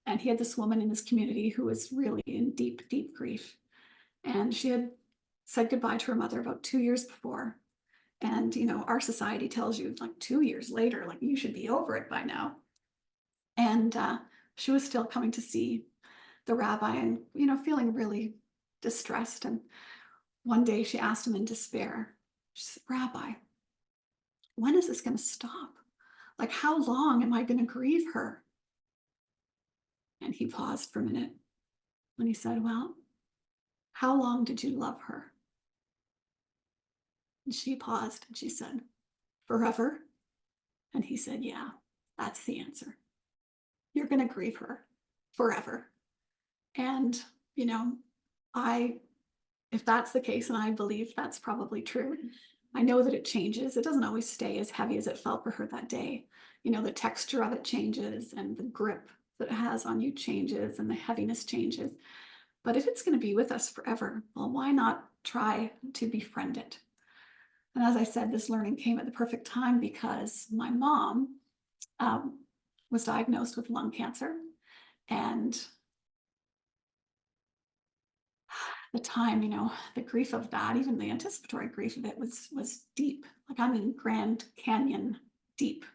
And he had this woman in his community who was really in deep, deep grief. And she had said goodbye to her mother about 2 years before. And, our society tells you like 2 years later, like you should be over it by now. And she was still coming to see the rabbi and, feeling really distressed. And one day she asked him in despair, she said, Rabbi, when is this going to stop? Like, how long am I going to grieve her? And he paused for a minute and he said, well, how long did you love her? And she paused and she said, forever. And he said, yeah, that's the answer. You're going to grieve her forever. And, if that's the case, and I believe that's probably true, I know that it changes. It doesn't always stay as heavy as it felt for her that day. The texture of it changes and the grip that it has on you changes and the heaviness changes. But if it's going to be with us forever, well, why not try to befriend it? And as I said, this learning came at the perfect time because my mom was diagnosed with lung cancer. And the time, the grief of that, even the anticipatory grief of it was deep. Like, I'm in Grand Canyon deep.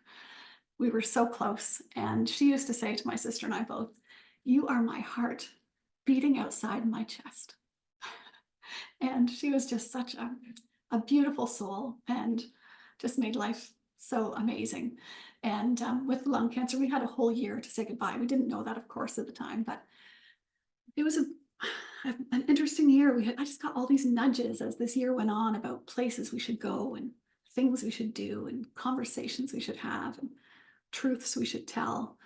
We were so close. And she used to say to my sister and I both, you are my heart beating outside my chest. And she was just such a beautiful soul and just made life so amazing. And with lung cancer, we had a whole year to say goodbye. We didn't know that, of course, at the time, but it was an interesting year. I just got all these nudges as this year went on about places we should go and things we should do and conversations we should have and truths we should tell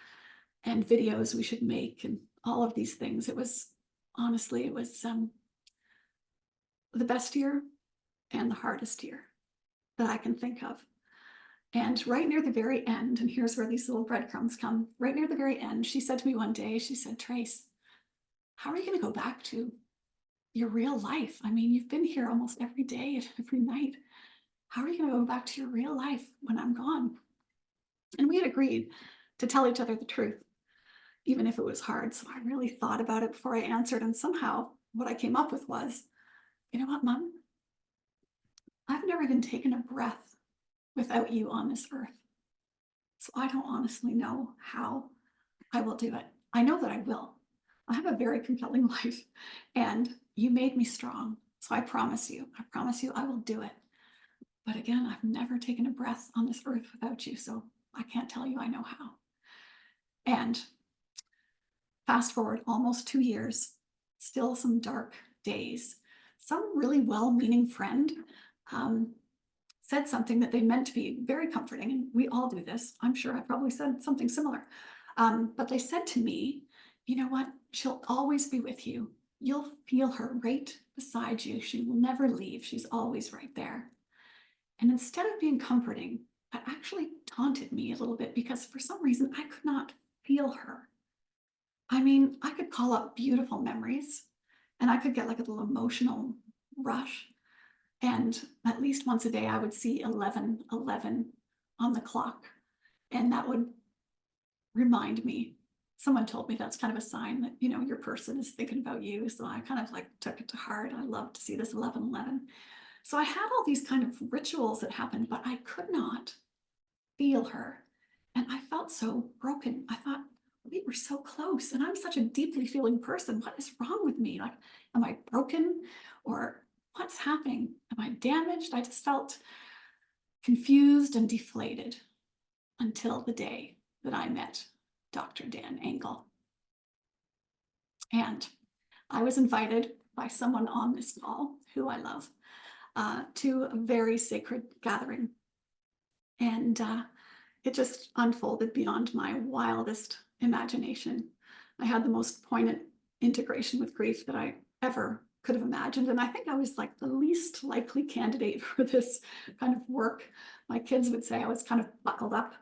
and videos we should make and all of these things. It was honestly, it was the best year and the hardest year that I can think of. And right near the very end, and here's where these little breadcrumbs come, right near the very end, she said to me one day, she said, Trace, how are you going to go back to your real life? I mean, you've been here almost every day and every night. How are you going to go back to your real life when I'm gone? And we had agreed to tell each other the truth, even if it was hard. So I really thought about it before I answered. And somehow what I came up with was, you know what, Mom? I've never even taken a breath without you on this earth. So I don't honestly know how I will do it. I know that I will. I have a very compelling life and you made me strong. So I promise you I will do it. But again, I've never taken a breath on this earth without you. So I can't tell you I know how. And fast forward almost 2 years, still some dark days. Some really well-meaning friend said something that they meant to be very comforting, and we all do this. I'm sure I probably said something similar. But they said to me, you know what? She'll always be with you. You'll feel her right beside you. She will never leave. She's always right there. And instead of being comforting, it actually taunted me a little bit because for some reason I could not feel her. I mean, I could call up beautiful memories and I could get like a little emotional rush. And at least once a day, I would see 11:11 on the clock. And that would remind me, someone told me that's kind of a sign that, you know, your person is thinking about you. So I kind of like took it to heart. I love to see this 11:11. So I had all these kind of rituals that happened, but I could not feel her. And I felt so broken. I thought, we were so close and I'm such a deeply feeling person. What is wrong with me? Like, am I broken or what's happening? Am I damaged? I just felt confused and deflated until the day that I met Dr. Dan Engel. And I was invited by someone on this call who I love to a very sacred gathering. And it just unfolded beyond my wildest imagination. I had the most poignant integration with grief that I ever could have imagined. And I think I was like the least likely candidate for this kind of work. My kids would say I was kind of buckled up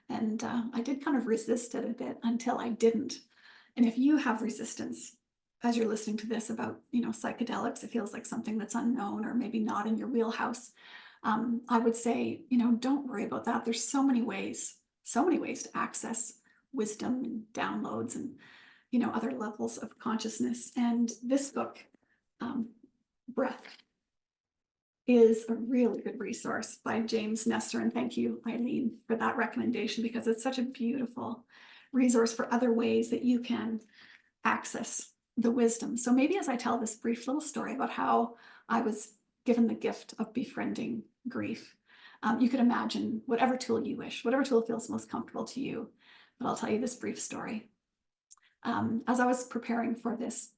and I did kind of resist it a bit until I didn't. And if you have resistance as you're listening to this about, you know, psychedelics, it feels like something that's unknown or maybe not in your wheelhouse. I would say, you know, don't worry about that. There's so many ways to access wisdom and downloads and, you know, other levels of consciousness. And this book, Breath, is a really good resource by James Nestor. And thank you, Eileen, for that recommendation, because it's such a beautiful resource for other ways that you can access the wisdom. So maybe as I tell this brief little story about how I was given the gift of befriending grief, you could imagine whatever tool you wish, whatever tool feels most comfortable to you. But I'll tell you this brief story. As I was preparing for this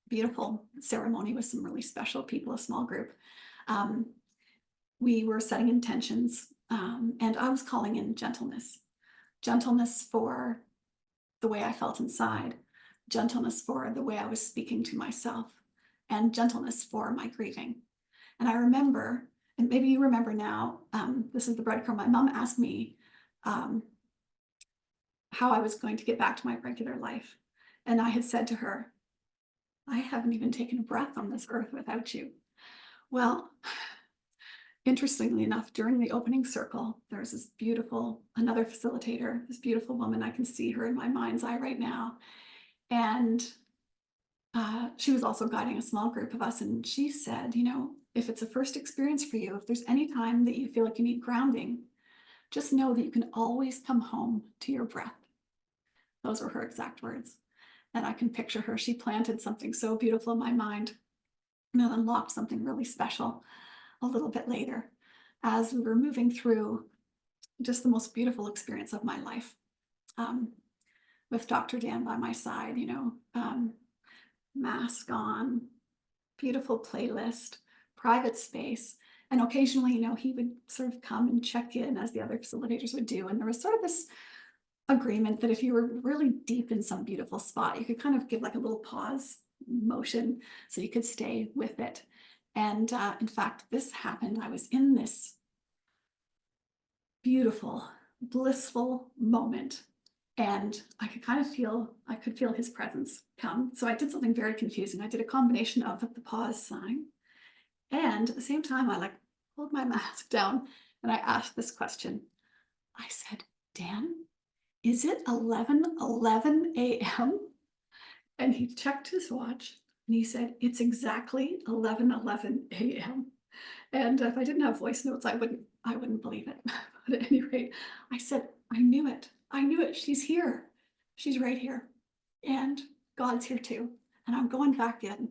beautiful ceremony with some really special people, a small group, we were setting intentions, and I was calling in gentleness. Gentleness for the way I felt inside, gentleness for the way I was speaking to myself, and gentleness for my grieving. And I remember, and maybe you remember now, this is the breadcrumb. My mom asked me how I was going to get back to my regular life. And I had said to her, I haven't even taken a breath on this earth without you. Well, interestingly enough, during the opening circle, there's this beautiful, another facilitator, this beautiful woman. I can see her in my mind's eye right now. And she was also guiding a small group of us. And she said, you know, if it's a first experience for you, if there's any time that you feel like you need grounding, just know that you can always come home to your breath. Those were her exact words. And I can picture her. She planted something so beautiful in my mind. and it unlocked something really special a little bit later as we were moving through just the most beautiful experience of my life. With Dr. Dan by my side, mask on, beautiful playlist, private space. And occasionally, he would sort of come and check in as the other facilitators would do. And there was sort of this agreement that if you were really deep in some beautiful spot, you could kind of give like a little pause motion so you could stay with it. And in fact, this happened. I was in this beautiful, blissful moment. And I could feel his presence come. So I did something very confusing. I did a combination of the pause sign. And at the same time, I pulled my mask down and I asked this question. I said, Dan, is it 11:11 a.m.? And he checked his watch and he said, it's exactly 11:11 a.m. And if I didn't have voice notes, I wouldn't believe it. But at any rate, I said, I knew it. I knew it. She's here. She's right here. And God's here too. And I'm going back in.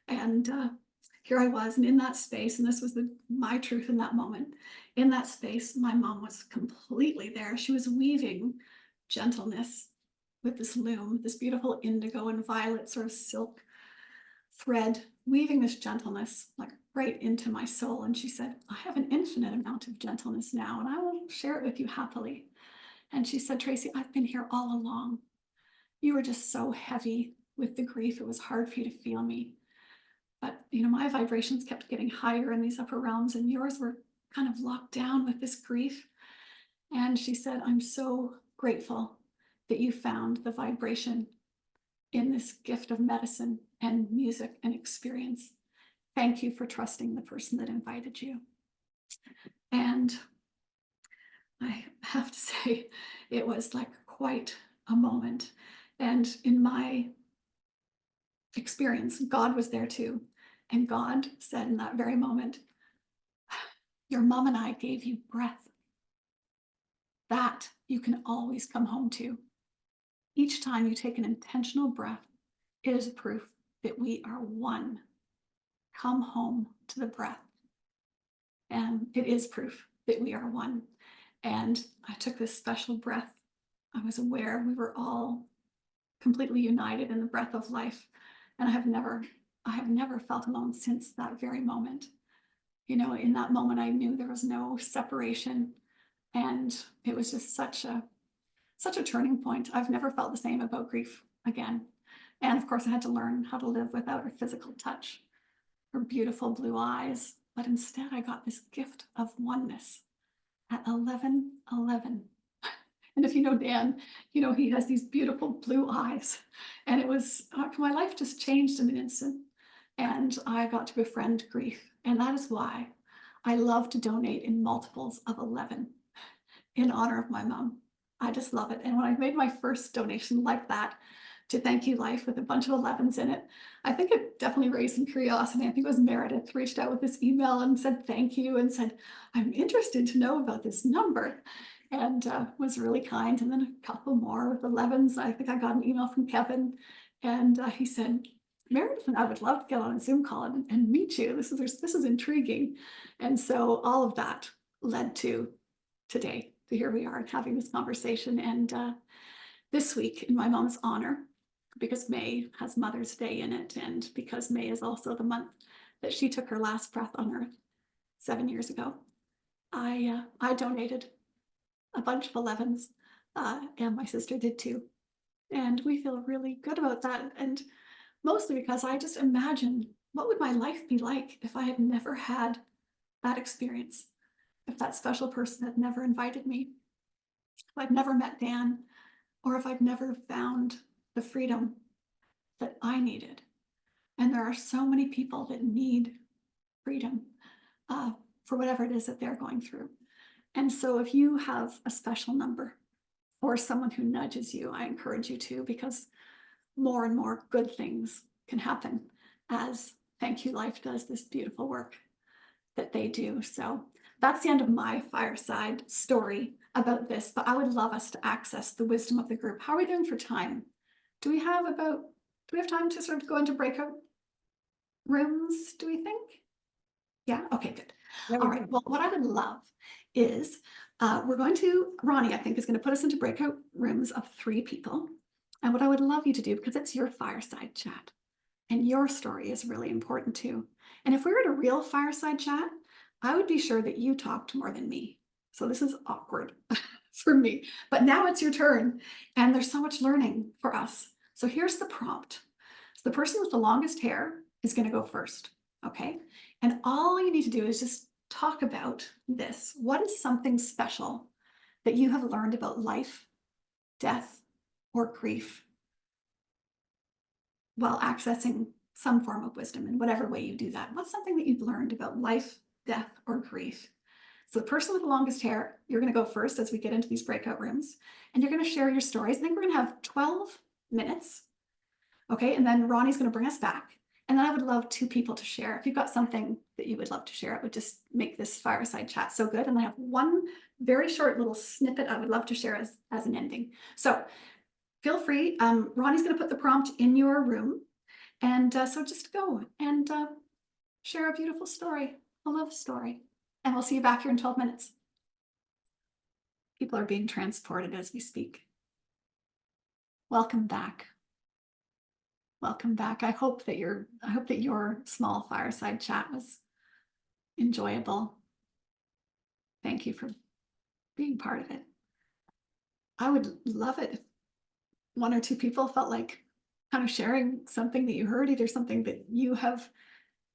And here I was, and in that space, and this was my truth in that moment. In that space, my mom was completely there. She was weaving gentleness with this loom, this beautiful indigo and violet sort of silk thread, weaving this gentleness right into my soul. And she said, I have an infinite amount of gentleness now, and I will share it with you happily. And she said, Tracey, I've been here all along. You were just so heavy with the grief. It was hard for you to feel me. But, my vibrations kept getting higher in these upper realms, and yours were kind of locked down with this grief. And she said, I'm so grateful that you found the vibration in this gift of medicine and music and experience. Thank you for trusting the person that invited you. And I have to say, it was quite a moment. And in my experience, God was there too. And God said in that very moment, your mom and I gave you breath. That you can always come home to. Each time you take an intentional breath, it is proof that we are one. Come home to the breath. And it is proof that we are one. And I took this special breath. I was aware we were all completely united in the breath of life. And I have never felt alone since that very moment. In that moment, I knew there was no separation. And it was just such a turning point. I've never felt the same about grief again. And of course, I had to learn how to live without her physical touch, her beautiful blue eyes. But instead, I got this gift of oneness at 11:11. And if you know Dan, he has these beautiful blue eyes. And it was, my life just changed in an instant. And I got to befriend grief. And that is why I love to donate in multiples of 11 in honor of my mom. I just love it. And when I made my first donation like that to Thank You Life with a bunch of 11s in it, I think it definitely raised some curiosity. I think it was Meredith reached out with this email and said thank you and said, I'm interested to know about this number, and was really kind. And then a couple more with 11s. I think I got an email from Kevin, and he said, Meredith and I would love to get on a Zoom call and meet you. This is intriguing. And so all of that led to today. So here we are having this conversation. And this week, in my mom's honor, because May has Mother's Day in it, and because May is also the month that she took her last breath on Earth 7 years ago, I donated a bunch of 11s, and my sister did too. And we feel really good about that. And mostly because I just imagine, what would my life be like if I had never had that experience? If that special person had never invited me, if I'd never met Dan, or if I'd never found the freedom that I needed. And there are so many people that need freedom for whatever it is that they're going through. And so if you have a special number or someone who nudges you, I encourage you to, because more and more good things can happen as Thank You Life does this beautiful work that they do. So that's the end of my fireside story about this, but I would love us to access the wisdom of the group. How are we doing for time? Do we have time to sort of go into breakout? rooms, do we think? Yeah, okay, good. Yeah, All we right, do. well, what I would love is Ronnie, I think, is going to put us into breakout rooms of 3 people. And what I would love you to do, because it's your fireside chat and your story is really important too. And if we were at a real fireside chat, I would be sure that you talked more than me. So this is awkward for me, but now it's your turn and there's so much learning for us. So here's the prompt. So the person with the longest hair is going to go first. Okay. And all you need to do is just talk about this. What is something special that you have learned about life, death, or grief while accessing some form of wisdom in whatever way you do that? What's something that you've learned about life, death, or grief? So the person with the longest hair, you're going to go first as we get into these breakout rooms, and you're going to share your stories. I think we're going to have 12 minutes. Okay, and then Ronnie's going to bring us back. And then I would love 2 people to share. If you've got something that you would love to share, it would just make this fireside chat so good. And I have one very short little snippet I would love to share as an ending. So feel free. Ronnie's going to put the prompt in your room. And so just go and share a beautiful story, a love story. And we'll see you back here in 12 minutes. People are being transported as we speak. Welcome back. Welcome back. I hope that your small fireside chat was enjoyable. Thank you for being part of it. I would love it if 1 or 2 people felt like kind of sharing something that you heard, either something that you have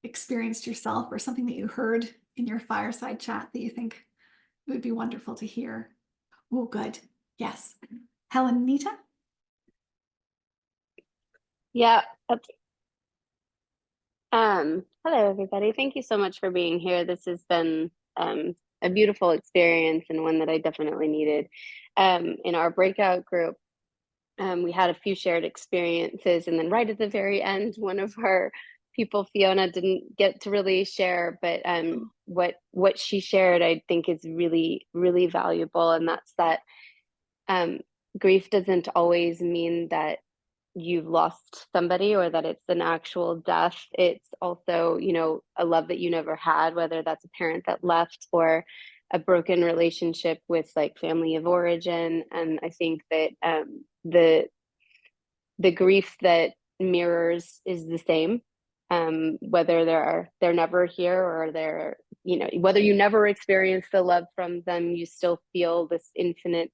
experienced yourself or something that you heard in your fireside chat that you think it would be wonderful to hear. Oh, good. Yes. Helen, Nita? Yeah. Hello, everybody. Thank you so much for being here. This has been a beautiful experience and one that I definitely needed. In our breakout group, we had a few shared experiences, and then right at the very end, one of our people, Fiona, didn't get to really share, but what she shared, I think, is really, really valuable, and that's that grief doesn't always mean that you've lost somebody or that it's an actual death. It's also, a love that you never had, whether that's a parent that left or a broken relationship with like family of origin. And I think that the grief that mirrors is the same, whether they're never here or they're, whether you never experience the love from them, you still feel this infinite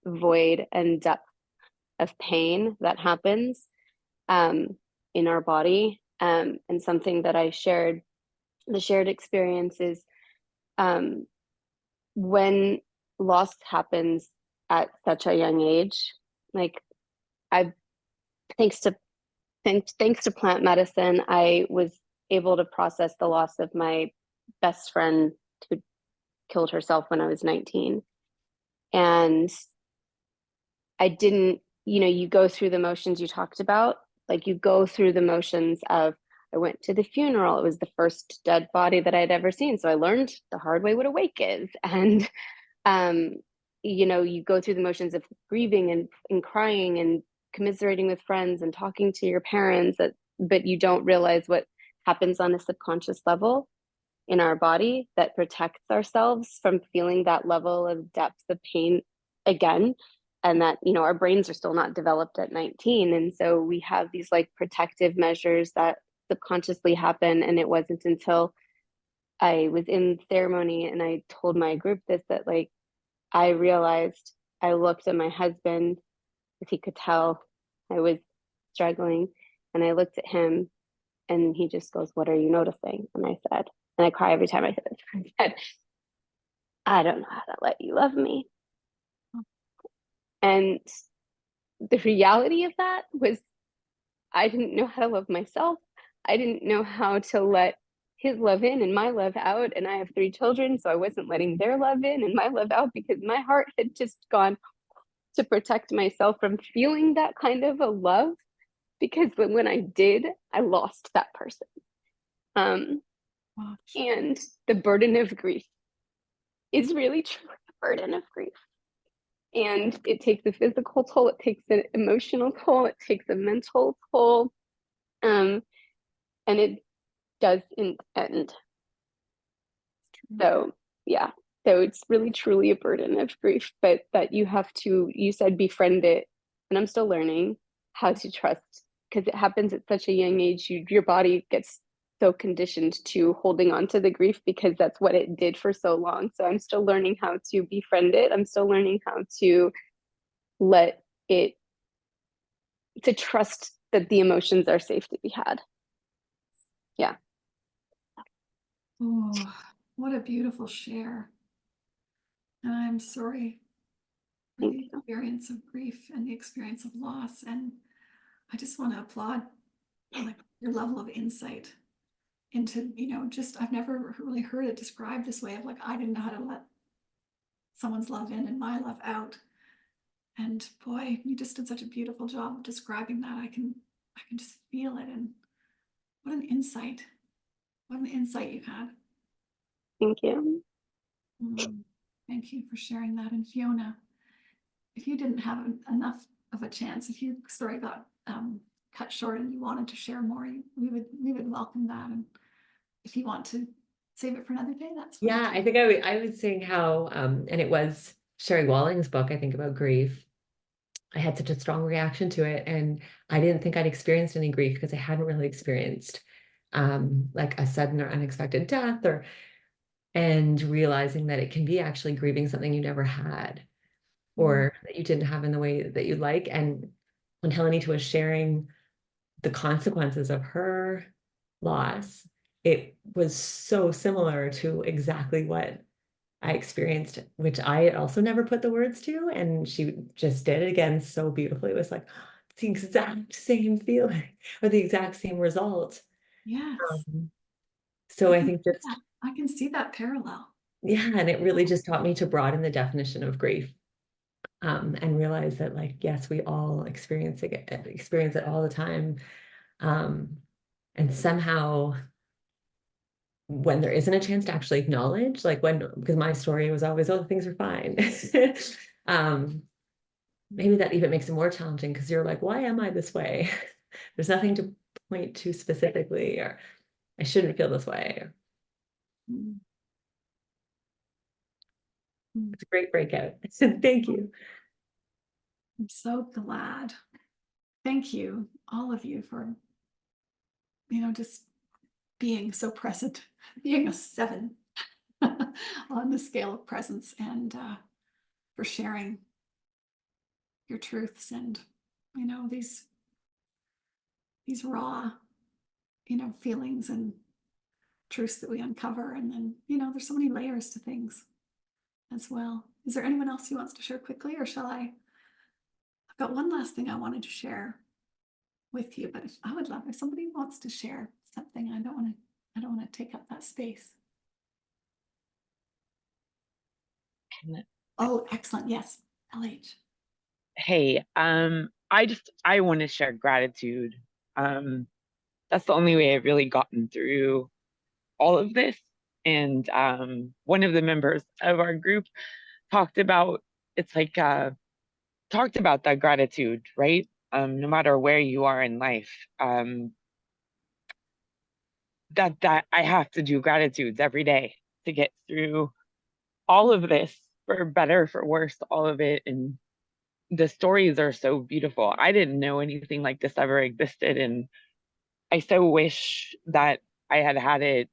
void and depth of pain that happens in our body. And something that I shared, the shared experience is when loss happens at such a young age, like I, thanks to plant medicine, I was able to process the loss of my best friend who killed herself when I was 19. And I didn't, you go through the motions you talked about, like you go through the motions of, I went to the funeral. It was the first dead body that I'd ever seen. So I learned the hard way what a wake is. And, you go through the motions of grieving and crying and commiserating with friends and talking to your parents, but you don't realize what happens on a subconscious level in our body that protects ourselves from feeling that level of depth of pain again. And that, our brains are still not developed at 19. And so we have these like protective measures that subconsciously happen. And it wasn't until I was in ceremony and I told my group this, that like, I realized, I looked at my husband because he could tell I was struggling. And I looked at him and he just goes, "What are you noticing?" And I said, and I cry every time I say this, I said, "I don't know how to let you love me." And the reality of that was I didn't know how to love myself. I didn't know how to let his love in and my love out. And I have 3 children, so I wasn't letting their love in and my love out because my heart had just gone to protect myself from feeling that kind of a love. Because when I did, I lost that person. And the burden of grief is really truly a burden of grief. And it takes a physical toll, it takes an emotional toll, it takes a mental toll. And doesn't end. So yeah, so it's really truly a burden of grief, but that you have to, you said befriend it, and I'm still learning how to trust, because it happens at such a young age. Your body gets so conditioned to holding on to the grief because that's what it did for so long. So I'm still learning how to befriend it. I'm still learning how to let it, to trust that the emotions are safe to be had. Yeah. Oh, what a beautiful share. And I'm sorry for Thank the you. experience of grief and the experience of loss. And I just want to applaud like your level of insight into, just I've never really heard it described this way of like, I didn't know how to let someone's love in and my love out. And boy, you just did such a beautiful job of describing that. I can just feel it. And what an insight. What an insight you had. Thank you. Thank you for sharing that. And Fiona, if you didn't have enough of a chance, if your story got cut short and you wanted to share more, we would welcome that. And if you want to save it for another day, that's fine. Yeah, too. I think I was saying how, and it was Sherry Walling's book, I think, about grief. I had such a strong reaction to it, and I didn't think I'd experienced any grief because I hadn't really experienced like a sudden or unexpected death, and realizing that it can be actually grieving something you never had or that you didn't have in the way that you'd like. And when Helenita was sharing the consequences of her loss, it was so similar to exactly what I experienced, which I also never put the words to. And she just did it again so beautifully. It was like it's the exact same feeling or the exact same result. Yes. So I think just, I can see that parallel. yeah, and it really just taught me to broaden the definition of grief. And realize that, like, yes, we all experience it all the time. And somehow when there isn't a chance to actually acknowledge, like because my story was always, oh, things are fine. Maybe that even makes it more challenging because you're like, why am I this way? There's nothing to point to specifically, or I shouldn't feel this way. It's a great breakout. Thank you. I'm so glad. Thank you, all of you, for just being so present, being a 7 on the scale of presence, and for sharing your truths and these raw feelings and truths that we uncover. And then there's so many layers to things as well. Is there anyone else who wants to share quickly, or shall I? I've got one last thing I wanted to share with you, but I would love if somebody wants to share something. I don't want to take up that space. Oh, excellent. Yes, LH. Hey, I want to share gratitude. That's the only way I've really gotten through all of this. And one of the members of our group talked about, it's like talked about that gratitude, right? No matter where you are in life, that I have to do gratitudes every day to get through all of this, for better, for worse, all of it. And the stories are so beautiful. I didn't know anything like this ever existed, and I so wish that I had had it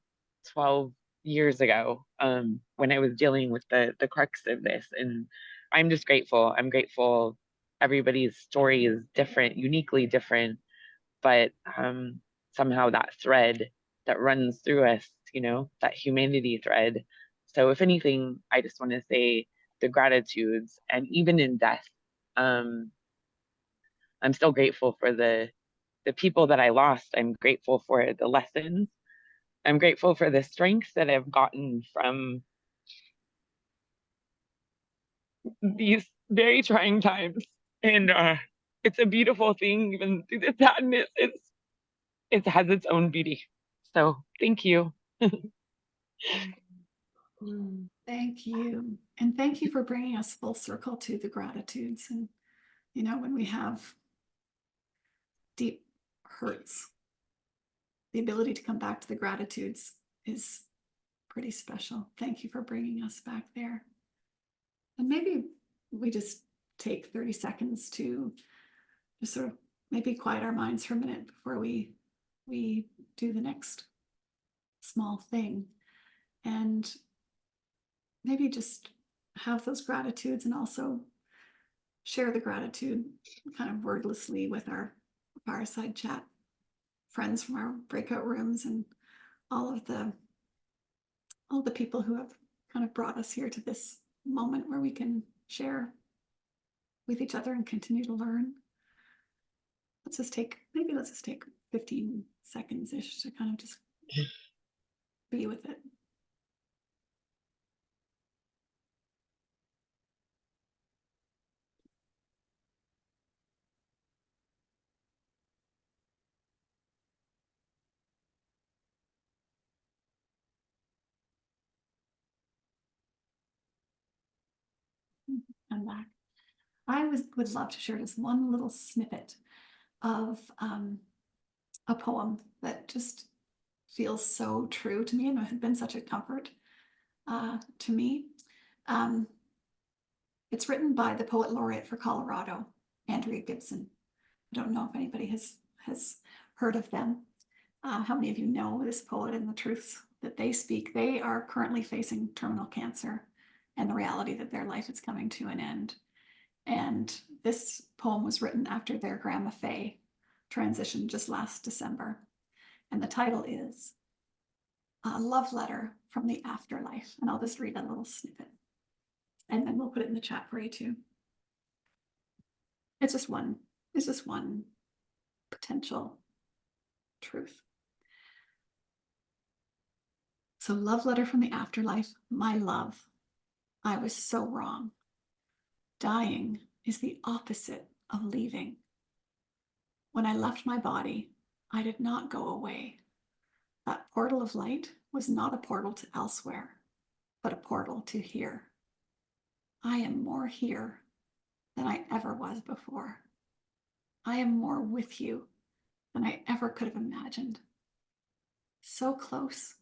12 years ago, when I was dealing with the crux of this. And I'm just grateful. I'm grateful. Everybody's story is different, uniquely different, but somehow that thread that runs through us, that humanity thread. So if anything, I just want to say the gratitudes, and even in death, I'm still grateful for the people that I lost. I'm grateful for the lessons. I'm grateful for the strength that I've gotten from these very trying times. And it's a beautiful thing, even through the sadness. It has its own beauty. So thank you. Thank you. And thank you for bringing us full circle to the gratitudes. And, when we have deep hurts, the ability to come back to the gratitudes is pretty special. Thank you for bringing us back there. And maybe we just take 30 seconds to just sort of maybe quiet our minds for a minute before we do the next small thing. And maybe just have those gratitudes and also share the gratitude kind of wordlessly with our fireside chat friends from our breakout rooms and all the people who have kind of brought us here to this moment where we can share with each other and continue to learn. Let's just take 15 seconds ish to kind of just be with it. I'm back. I would love to share just one little snippet of a poem that just feels so true to me and has been such a comfort to me. It's written by the poet laureate for Colorado, Andrea Gibson. I don't know if anybody has heard of them. How many of you know this poet and the truths that they speak? They are currently facing terminal cancer and the reality that their life is coming to an end. And this poem was written after their grandma Faye transitioned just last December. And the title is A Love Letter from the Afterlife. And I'll just read a little snippet. And then we'll put it in the chat for you too. It's just one potential truth. So, love letter from the afterlife. My love, I was so wrong. Dying is the opposite of leaving. When I left my body, I did not go away. That portal of light was not a portal to elsewhere, but a portal to here. I am more here than I ever was before. I am more with you than I ever could have imagined. So close,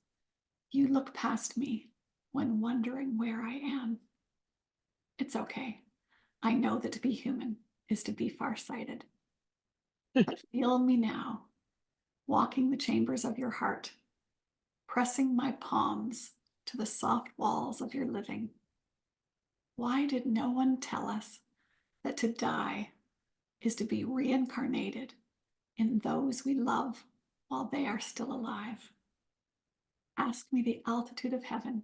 you look past me when wondering where I am. It's okay. I know that to be human is to be farsighted. But feel me now, walking the chambers of your heart, pressing my palms to the soft walls of your living. Why did no one tell us that to die is to be reincarnated in those we love while they are still alive? Ask me the altitude of heaven,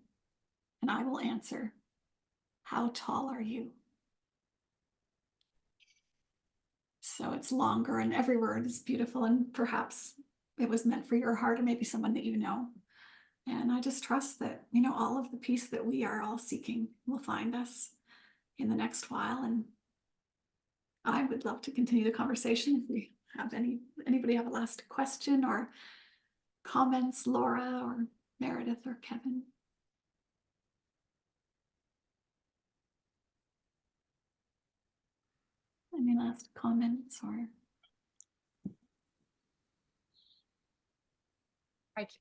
and I will answer, how tall are you? So it's longer and every word is beautiful, and perhaps it was meant for your heart or maybe someone that you know. And I just trust that, all of the peace that we are all seeking will find us in the next while. And I would love to continue the conversation. If we have anybody have a last question or comments, Laura or Meredith or Kevin. Any last comments or?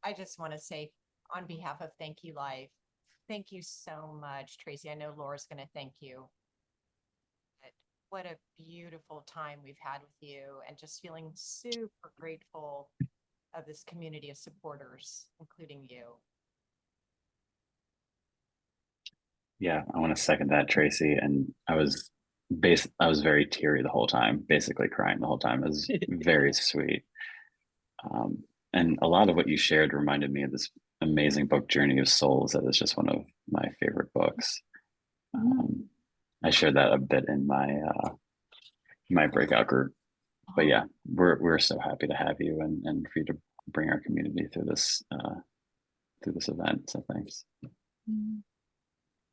I just want to say on behalf of Thank You Life, thank you so much, Tracey. I know Laura's going to thank you. But what a beautiful time we've had with you, and just feeling super grateful of this community of supporters, including you. Yeah, I want to second that, Tracey. And I was very teary the whole time, basically crying the whole time. It was very sweet. And a lot of what you shared reminded me of this amazing book, Journey of Souls, that is just one of my favorite books. I shared that a bit in my breakout group. But yeah, we're so happy to have you and for you to bring our community through this event. So thanks.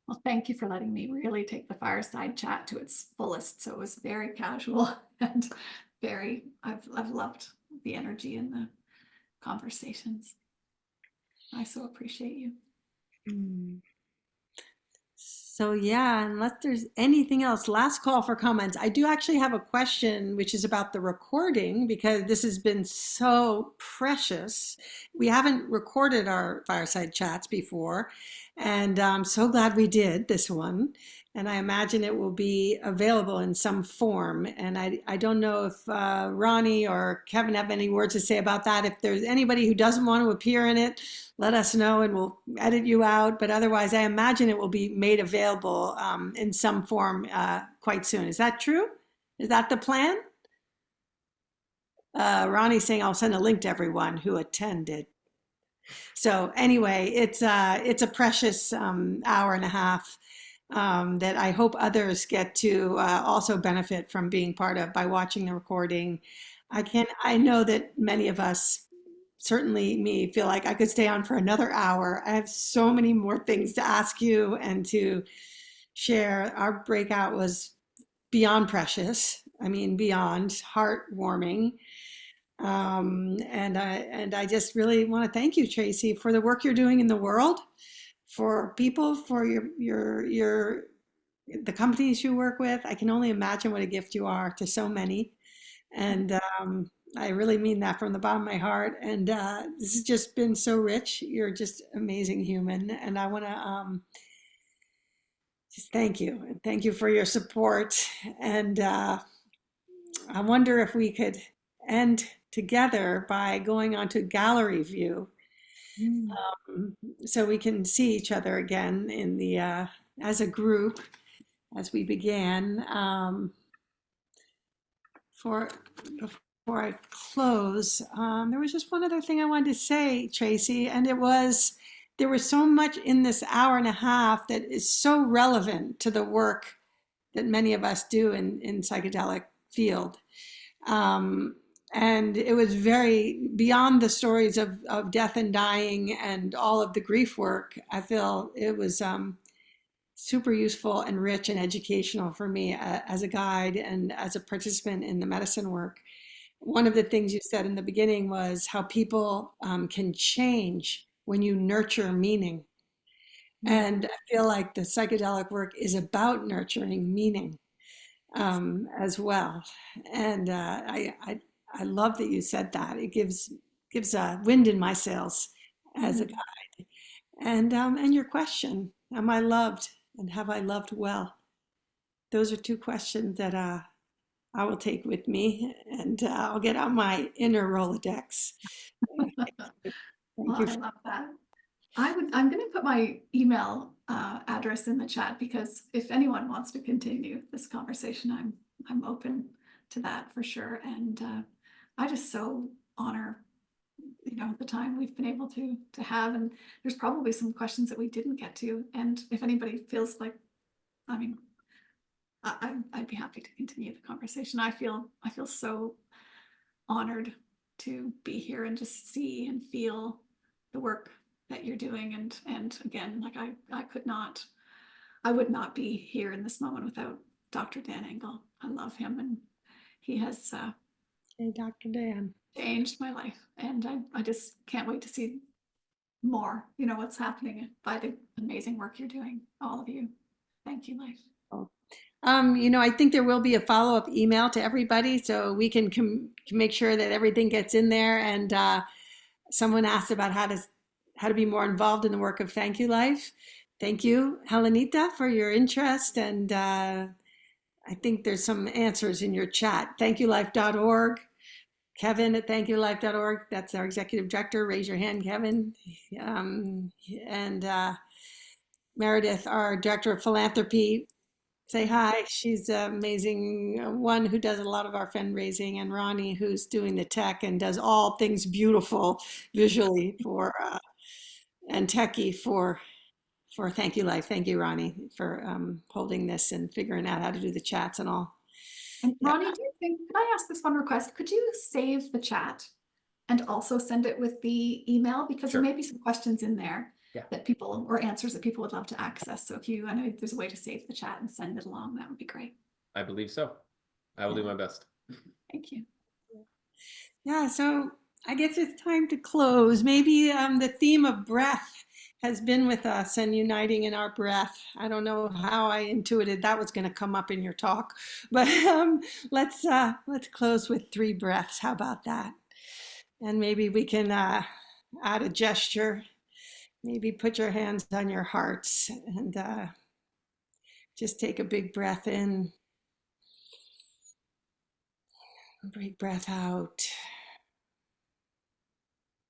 Well, thank you for letting me really take the fireside chat to its fullest. So it was very casual and I've loved the energy in the conversations. I so appreciate you. So yeah, unless there's anything else, last call for comments. I do actually have a question, which is about the recording, because this has been so precious. We haven't recorded our fireside chats before, and I'm so glad we did this one. And I imagine it will be available in some form. And I don't know if Ronnie or Kevin have any words to say about that. If there's anybody who doesn't want to appear in it, let us know and we'll edit you out. But otherwise, I imagine it will be made available in some form quite soon. Is that true? Is that the plan? Ronnie's saying I'll send a link to everyone who attended. So anyway, it's a precious hour and a half that I hope others get to also benefit from being part of by watching the recording. I know that many of us, certainly me, feel like I could stay on for another hour. I have so many more things to ask you and to share. Our breakout was beyond precious. I mean, beyond heartwarming. And I just really want to thank you, Tracey, for the work you're doing in the world, for people, for the companies you work with. I can only imagine what a gift you are to so many. And I really mean that from the bottom of my heart. And this has just been so rich. You're just amazing human. And I want to just thank you. And thank you for your support. And I wonder if we could end together by going onto gallery view. So we can see each other again in the as a group as we began. Before I close, there was just one other thing I wanted to say, Tracey, and it was there was so much in this hour and a half that is so relevant to the work that many of us do in psychedelic field. And it was very beyond the stories of death and dying and all of the grief work. I feel it was super useful and rich and educational for me as a guide and as a participant in the medicine work. One of the things you said in the beginning was how people can change when you nurture meaning. And I feel like the psychedelic work is about nurturing meaning as well. And I love that you said that. It gives wind in my sails as a guide. And your question, am I loved and have I loved well? Those are two questions that I will take with me, and I'll get out my inner Rolodex. Well, I love that. I'm going to put my email address in the chat because if anyone wants to continue this conversation, I'm open to that for sure. And I just so honor, the time we've been able to have. And there's probably some questions that we didn't get to. And if anybody feels like, I'd be happy to continue the conversation. I feel so honored to be here and just see and feel the work that you're doing. And again, like I would not be here in this moment without Dr. Dan Engel. I love him, and he has Hey, Dr. Dan. changed my life. And I just can't wait to see more, what's happening by the amazing work you're doing, all of you. Thank you, Life. I think there will be a follow-up email to everybody so we can make sure that everything gets in there. And someone asked about how to be more involved in the work of Thank You Life. Thank you, Helenita, for your interest. And I think there's some answers in your chat. ThankYouLife.org. Kevin at ThankYouLife.org. That's our executive director. Raise your hand, Kevin. And Meredith, our director of philanthropy. Say hi. She's an amazing one who does a lot of our fundraising, and Ronnie, who's doing the tech and does all things beautiful visually and techie for Thank You Life. Thank you, Ronnie, for holding this and figuring out how to do the chats and all. And Ronnie, could I ask this one request? Could you save the chat and also send it with the email? Because there may be some questions in there that people, or answers that people would love to access. So I know there's a way to save the chat and send it along, that would be great. I believe so. I will do my best. Thank you. Yeah, so I guess it's time to close. Maybe the theme of breath has been with us and uniting in our breath. I don't know how I intuited that was going to come up in your talk, but let's close with 3 breaths. How about that? And maybe we can add a gesture. Maybe put your hands on your hearts and just take a big breath in. Big breath out.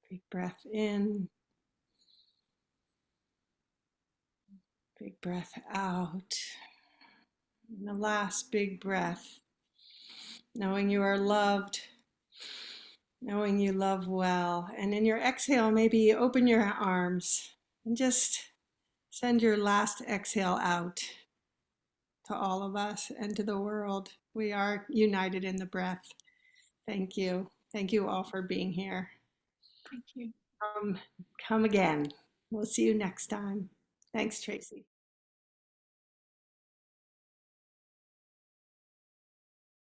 Big breath in. Big breath out. And the last big breath. Knowing you are loved. Knowing you love well. And in your exhale, maybe open your arms and just send your last exhale out to all of us and to the world. We are united in the breath. Thank you. Thank you all for being here. Thank you. Come again. We'll see you next time. Thanks, Tracey.